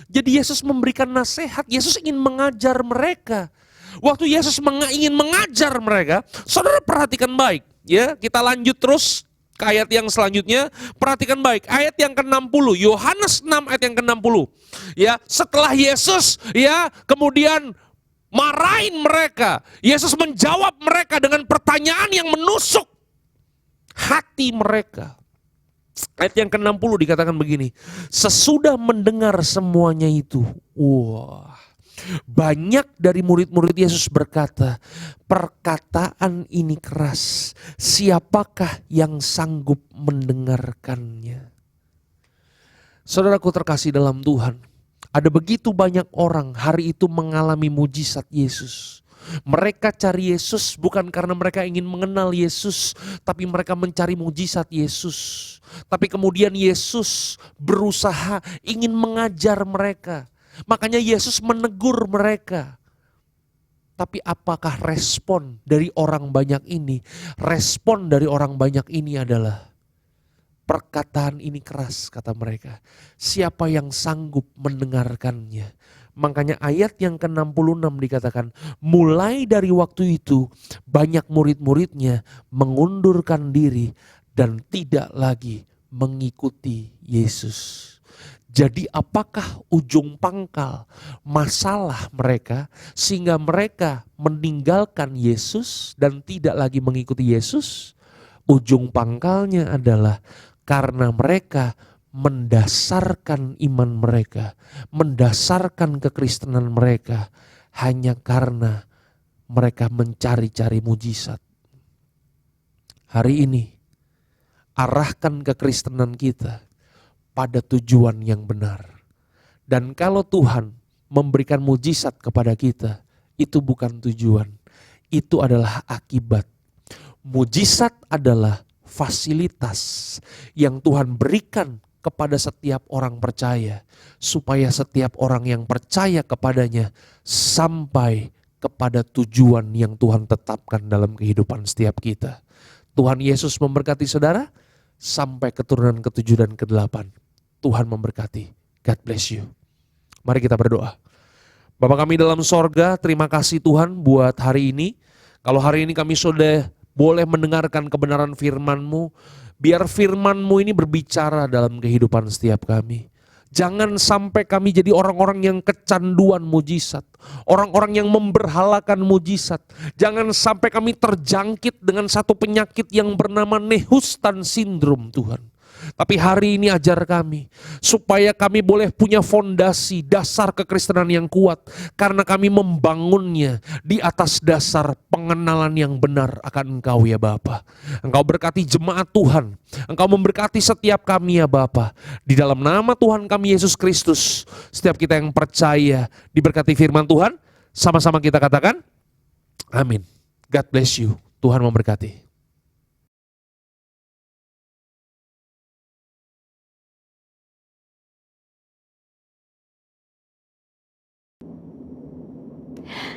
Jadi Yesus memberikan nasihat, Yesus ingin mengajar mereka. Waktu Yesus ingin mengajar mereka, saudara perhatikan baik, ya. Kita lanjut terus ke ayat yang selanjutnya, perhatikan baik, ayat yang ke-60, Yohanes 6 ayat yang ke-60. Ya, setelah Yesus ya kemudian marahin mereka, Yesus menjawab mereka dengan pertanyaan yang menusuk hati mereka. Ayat yang ke-60 dikatakan begini, sesudah mendengar semuanya itu, banyak dari murid-murid Yesus berkata, perkataan ini keras, siapakah yang sanggup mendengarkannya? Saudaraku terkasih dalam Tuhan, ada begitu banyak orang hari itu mengalami mujizat Yesus. Mereka cari Yesus bukan karena mereka ingin mengenal Yesus, tapi mereka mencari mujizat Yesus. Tapi kemudian Yesus berusaha ingin mengajar mereka. Makanya Yesus menegur mereka. Tapi apakah respon dari orang banyak ini? Respon dari orang banyak ini adalah perkataan ini keras, kata mereka. Siapa yang sanggup mendengarkannya? Makanya ayat yang ke-66 dikatakan, mulai dari waktu itu banyak murid-muridnya mengundurkan diri dan tidak lagi mengikuti Yesus. Jadi apakah ujung pangkal masalah mereka sehingga mereka meninggalkan Yesus dan tidak lagi mengikuti Yesus? Ujung pangkalnya adalah karena mereka mendasarkan iman mereka, mendasarkan kekristenan mereka hanya karena mereka mencari-cari mujizat. Hari ini arahkan kekristenan kita pada tujuan yang benar. Dan kalau Tuhan memberikan mujizat kepada kita, itu bukan tujuan, itu adalah akibat. Mujizat adalah fasilitas yang Tuhan berikan kepada setiap orang percaya, supaya setiap orang yang percaya kepadanya sampai kepada tujuan yang Tuhan tetapkan dalam kehidupan setiap kita. Tuhan Yesus memberkati saudara sampai keturunan ke-7 dan ke-8. Tuhan memberkati. God bless you. Mari kita berdoa. Bapa kami dalam sorga, terima kasih Tuhan buat hari ini. Kalau hari ini kami sudah boleh mendengarkan kebenaran firman-Mu, biar firman-Mu ini berbicara dalam kehidupan setiap kami. Jangan sampai kami jadi orang-orang yang kecanduan mujizat, orang-orang yang memberhalakan mujizat. Jangan sampai kami terjangkit dengan satu penyakit yang bernama Nehustan Syndrome, Tuhan. Tapi hari ini ajar kami supaya kami boleh punya fondasi dasar kekristenan yang kuat, karena kami membangunnya di atas dasar pengenalan yang benar akan Engkau ya Bapa. Engkau berkati jemaat Tuhan, Engkau memberkati setiap kami ya Bapa. Di dalam nama Tuhan kami Yesus Kristus, setiap kita yang percaya diberkati firman Tuhan, sama-sama kita katakan amin. God bless you. Tuhan memberkati.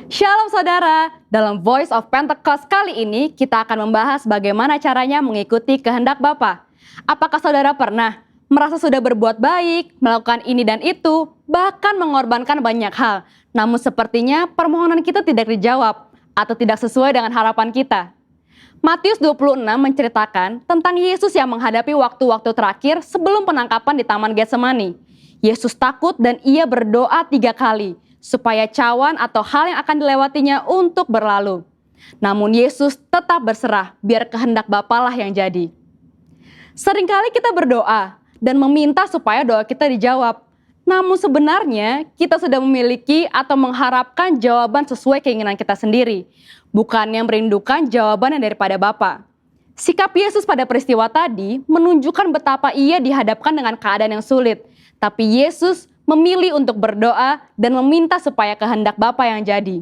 Shalom saudara, dalam Voice of Pentecost kali ini kita akan membahas bagaimana caranya mengikuti kehendak Bapa. Apakah saudara pernah merasa sudah berbuat baik, melakukan ini dan itu, bahkan mengorbankan banyak hal, namun sepertinya permohonan kita tidak dijawab atau tidak sesuai dengan harapan kita? Matius 26 menceritakan tentang Yesus yang menghadapi waktu-waktu terakhir sebelum penangkapan di Taman Getsemani. Yesus takut dan ia berdoa 3 kali, supaya cawan atau hal yang akan dilewatinya untuk berlalu. Namun Yesus tetap berserah, biar kehendak Bapa lah yang jadi. Seringkali kita berdoa dan meminta supaya doa kita dijawab. Namun sebenarnya kita sudah memiliki atau mengharapkan jawaban sesuai keinginan kita sendiri, bukannya merindukan jawaban yang daripada Bapa. Sikap Yesus pada peristiwa tadi menunjukkan betapa ia dihadapkan dengan keadaan yang sulit, tapi Yesus memilih untuk berdoa dan meminta supaya kehendak Bapa yang jadi.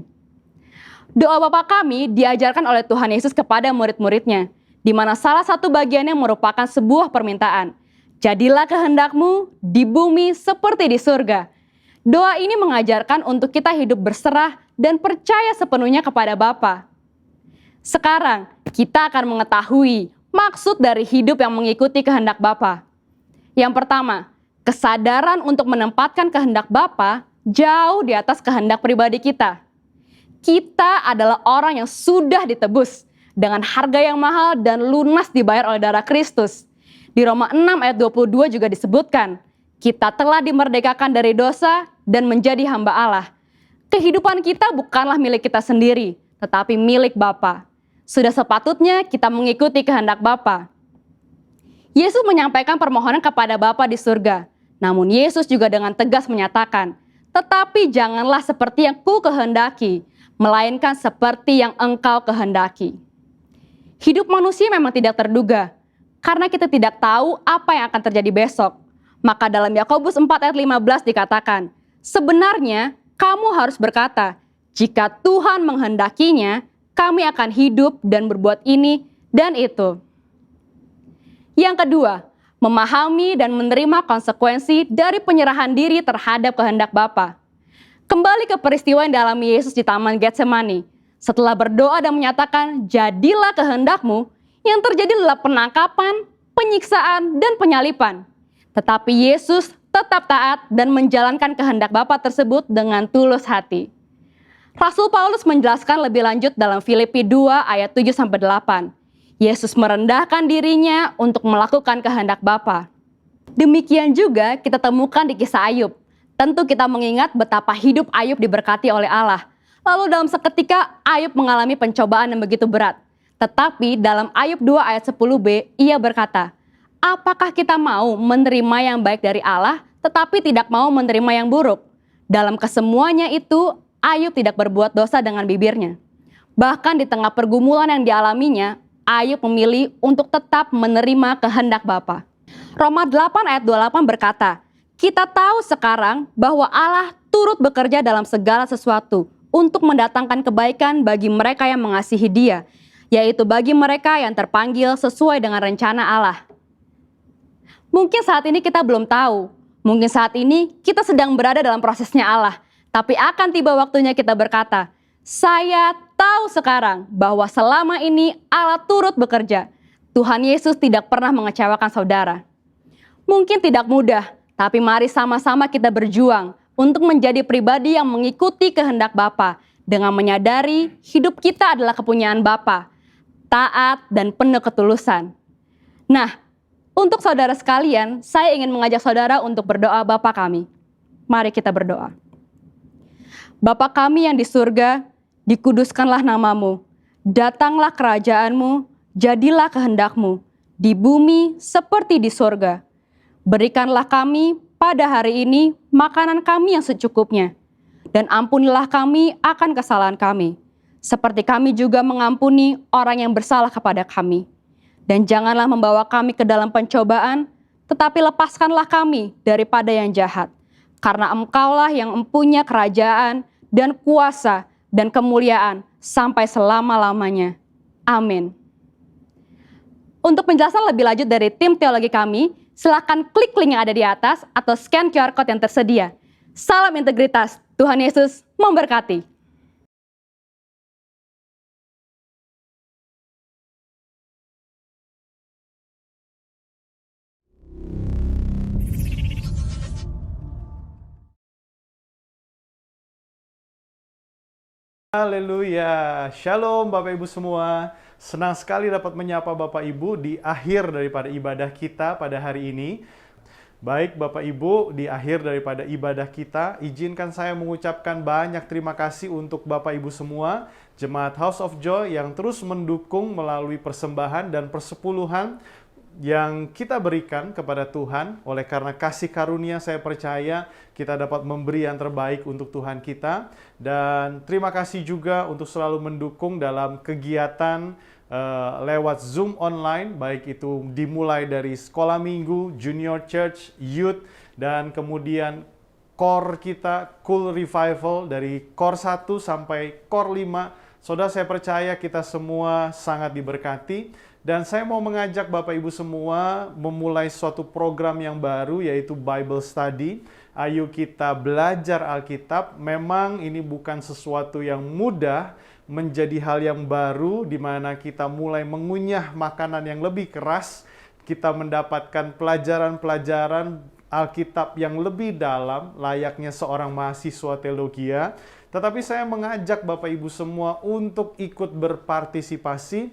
Doa Bapa kami diajarkan oleh Tuhan Yesus kepada murid-muridnya, di mana salah satu bagiannya merupakan sebuah permintaan. Jadilah kehendak-Mu di bumi seperti di surga. Doa ini mengajarkan untuk kita hidup berserah dan percaya sepenuhnya kepada Bapa. Sekarang, kita akan mengetahui maksud dari hidup yang mengikuti kehendak Bapa. Yang pertama, kesadaran untuk menempatkan kehendak Bapa jauh di atas kehendak pribadi kita. Kita adalah orang yang sudah ditebus dengan harga yang mahal dan lunas dibayar oleh darah Kristus. Di Roma 6 ayat 22 juga disebutkan, kita telah dimerdekakan dari dosa dan menjadi hamba Allah. Kehidupan kita bukanlah milik kita sendiri, tetapi milik Bapa. Sudah sepatutnya kita mengikuti kehendak Bapa. Yesus menyampaikan permohonan kepada Bapa di surga. Namun Yesus juga dengan tegas menyatakan, "Tetapi janganlah seperti yang ku kehendaki, melainkan seperti yang engkau kehendaki." Hidup manusia memang tidak terduga, karena kita tidak tahu apa yang akan terjadi besok. Maka dalam Yakobus 4 ayat 15 dikatakan, "Sebenarnya kamu harus berkata, jika Tuhan menghendakinya, kami akan hidup dan berbuat ini dan itu." Yang kedua, memahami dan menerima konsekuensi dari penyerahan diri terhadap kehendak Bapa. Kembali ke peristiwa yang dialami Yesus di Taman Getsemani. Setelah berdoa dan menyatakan, "Jadilah kehendakmu," yang terjadi adalah penangkapan, penyiksaan, dan penyalipan. Tetapi Yesus tetap taat dan menjalankan kehendak Bapa tersebut dengan tulus hati. Rasul Paulus menjelaskan lebih lanjut dalam Filipi 2 ayat 7-8. Yesus merendahkan dirinya untuk melakukan kehendak Bapa. Demikian juga kita temukan di kisah Ayub. Tentu kita mengingat betapa hidup Ayub diberkati oleh Allah. Lalu dalam seketika Ayub mengalami pencobaan yang begitu berat. Tetapi dalam Ayub 2 ayat 10b, ia berkata, "Apakah kita mau menerima yang baik dari Allah, tetapi tidak mau menerima yang buruk?" Dalam kesemuanya itu, Ayub tidak berbuat dosa dengan bibirnya. Bahkan di tengah pergumulan yang dialaminya, Ayub memilih untuk tetap menerima kehendak Bapa. Roma 8 ayat 28 berkata, "Kita tahu sekarang bahwa Allah turut bekerja dalam segala sesuatu untuk mendatangkan kebaikan bagi mereka yang mengasihi Dia, yaitu bagi mereka yang terpanggil sesuai dengan rencana Allah." Mungkin saat ini kita belum tahu, mungkin saat ini kita sedang berada dalam prosesnya Allah, tapi akan tiba waktunya kita berkata, "Saya tahu sekarang bahwa selama ini Allah turut bekerja." Tuhan Yesus tidak pernah mengecewakan saudara. Mungkin tidak mudah, tapi mari sama-sama kita berjuang untuk menjadi pribadi yang mengikuti kehendak Bapa dengan menyadari hidup kita adalah kepunyaan Bapa, taat dan penuh ketulusan. Nah, untuk saudara sekalian, saya ingin mengajak saudara untuk berdoa Bapa kami. Mari kita berdoa. Bapa kami yang di surga, dikuduskanlah namamu, datanglah kerajaanmu, jadilah kehendakmu, di bumi seperti di surga. Berikanlah kami pada hari ini makanan kami yang secukupnya, dan ampunilah kami akan kesalahan kami, seperti kami juga mengampuni orang yang bersalah kepada kami. Dan janganlah membawa kami ke dalam pencobaan, tetapi lepaskanlah kami daripada yang jahat. Karena Engkaulah yang mempunyai kerajaan dan kuasa dan kemuliaan sampai selama-lamanya. Amin. Untuk penjelasan lebih lanjut dari tim teologi kami, silakan klik link yang ada di atas atau scan QR Code yang tersedia. Salam integritas, Tuhan Yesus memberkati. Haleluya, Shalom Bapak Ibu semua. Senang sekali dapat menyapa Bapak Ibu di akhir daripada ibadah kita pada hari ini. Baik Bapak Ibu, di akhir daripada ibadah kita, izinkan saya mengucapkan banyak terima kasih untuk Bapak Ibu semua, Jemaat House of Joy yang terus mendukung melalui persembahan dan persepuluhan yang kita berikan kepada Tuhan. Oleh karena kasih karunia, saya percaya kita dapat memberi yang terbaik untuk Tuhan kita. Dan terima kasih juga untuk selalu mendukung dalam kegiatan lewat Zoom online, baik itu dimulai dari sekolah minggu, junior church, youth, dan kemudian core kita, Cool Revival, dari core 1 sampai core 5. Saudara, saya percaya kita semua sangat diberkati. Dan saya mau mengajak Bapak Ibu semua memulai suatu program yang baru, yaitu Bible Study. Ayo kita belajar Alkitab. Memang ini bukan sesuatu yang mudah, menjadi hal yang baru di mana kita mulai mengunyah makanan yang lebih keras. Kita mendapatkan pelajaran-pelajaran Alkitab yang lebih dalam, layaknya seorang mahasiswa teologia. Tetapi saya mengajak Bapak Ibu semua untuk ikut berpartisipasi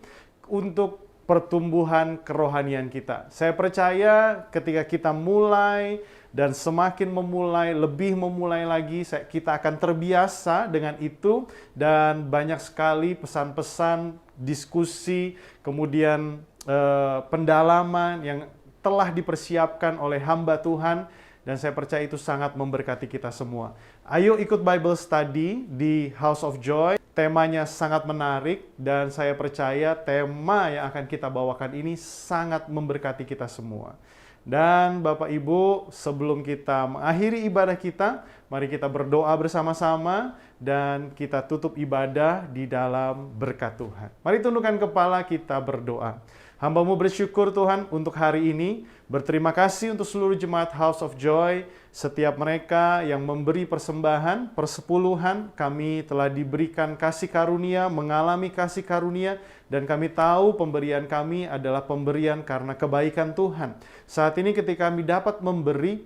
untuk pertumbuhan kerohanian kita. Saya percaya ketika kita mulai dan semakin memulai, lebih memulai lagi, kita akan terbiasa dengan itu, dan banyak sekali pesan-pesan, diskusi, kemudian pendalaman yang telah dipersiapkan oleh hamba Tuhan, dan saya percaya itu sangat memberkati kita semua. Ayo ikut Bible Study di House of Joy. Temanya sangat menarik, dan saya percaya tema yang akan kita bawakan ini sangat memberkati kita semua. Dan Bapak Ibu, sebelum kita mengakhiri ibadah kita, mari kita berdoa bersama-sama dan kita tutup ibadah di dalam berkat Tuhan. Mari tundukkan kepala, kita berdoa. Hamba-Mu bersyukur Tuhan untuk hari ini. Berterima kasih untuk seluruh jemaat House of Joy. Setiap mereka yang memberi persembahan, persepuluhan, kami telah diberikan kasih karunia, mengalami kasih karunia, dan kami tahu pemberian kami adalah pemberian karena kebaikan Tuhan. Saat ini ketika kami dapat memberi,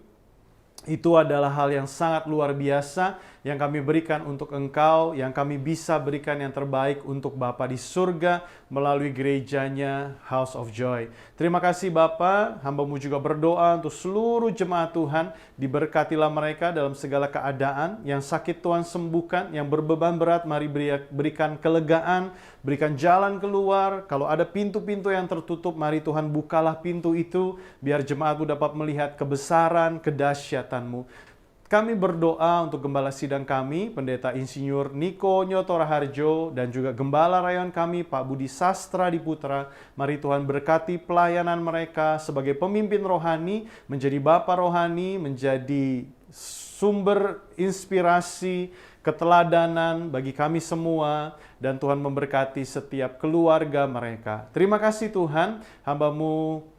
itu adalah hal yang sangat luar biasa yang kami berikan untuk Engkau, yang kami bisa berikan yang terbaik untuk Bapa di surga melalui gerejanya House of Joy. Terima kasih Bapa, hamba-Mu juga berdoa untuk seluruh jemaat Tuhan, diberkatilah mereka dalam segala keadaan, yang sakit Tuhan sembuhkan, yang berbeban berat mari berikan kelegaan, berikan jalan keluar. Kalau ada pintu-pintu yang tertutup, mari Tuhan bukalah pintu itu, biar jemaat-Mu dapat melihat kebesaran, kedahsyatan-Mu. Kami berdoa untuk Gembala Sidang kami, Pendeta Insinyur Niko Nyoto Raharjo, dan juga Gembala Rayon kami, Pak Budi Sastra Diputra. Mari Tuhan berkati pelayanan mereka sebagai pemimpin rohani, menjadi bapa rohani, menjadi sumber inspirasi, keteladanan bagi kami semua, dan Tuhan memberkati setiap keluarga mereka. Terima kasih Tuhan, hamba-Mu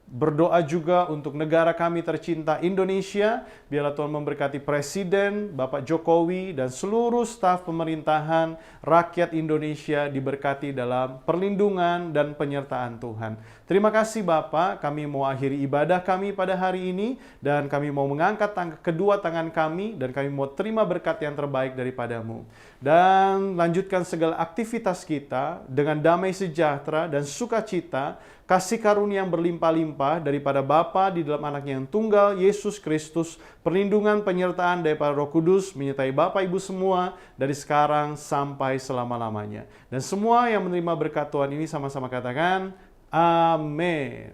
berdoa juga untuk negara kami tercinta Indonesia. Biarlah Tuhan memberkati Presiden, Bapak Jokowi, dan seluruh staf pemerintahan, rakyat Indonesia diberkati dalam perlindungan dan penyertaan Tuhan. Terima kasih Bapak, kami mau akhiri ibadah kami pada hari ini, dan kami mau mengangkat kedua tangan kami, dan kami mau terima berkat yang terbaik daripada-Mu. Dan lanjutkan segala aktivitas kita dengan damai sejahtera dan sukacita, kasih karunia yang berlimpah-limpah daripada Bapa di dalam Anaknya yang tunggal, Yesus Kristus, perlindungan penyertaan daripada Roh Kudus menyertai Bapak Ibu semua dari sekarang sampai selama-lamanya. Dan semua yang menerima berkat Tuhan ini sama-sama katakan, amin.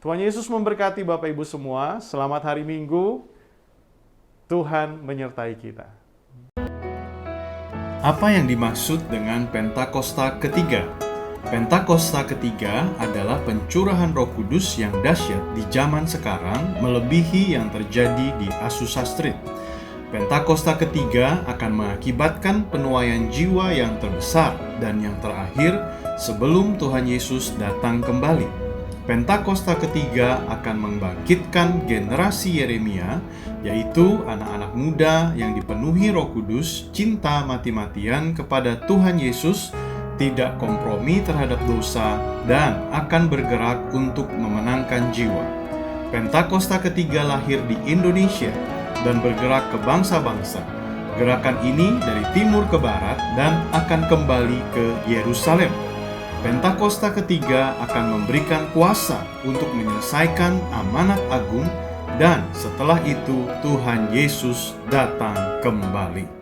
Tuhan Yesus memberkati Bapak Ibu semua. Selamat hari Minggu. Tuhan menyertai kita. Apa yang dimaksud dengan Pentakosta ketiga? Pentakosta ketiga adalah pencurahan Roh Kudus yang dahsyat di zaman sekarang, melebihi yang terjadi di Azusa Street. Pentakosta ketiga akan mengakibatkan penuaian jiwa yang terbesar dan yang terakhir sebelum Tuhan Yesus datang kembali. Pentakosta ketiga akan membangkitkan generasi Yeremia, yaitu anak-anak muda yang dipenuhi Roh Kudus, cinta mati-matian kepada Tuhan Yesus, tidak kompromi terhadap dosa, dan akan bergerak untuk memenangkan jiwa. Pentakosta ketiga lahir di Indonesia dan bergerak ke bangsa-bangsa. Gerakan ini dari timur ke barat dan akan kembali ke Yerusalem. Pentakosta ketiga akan memberikan kuasa untuk menyelesaikan amanat agung, dan setelah itu Tuhan Yesus datang kembali.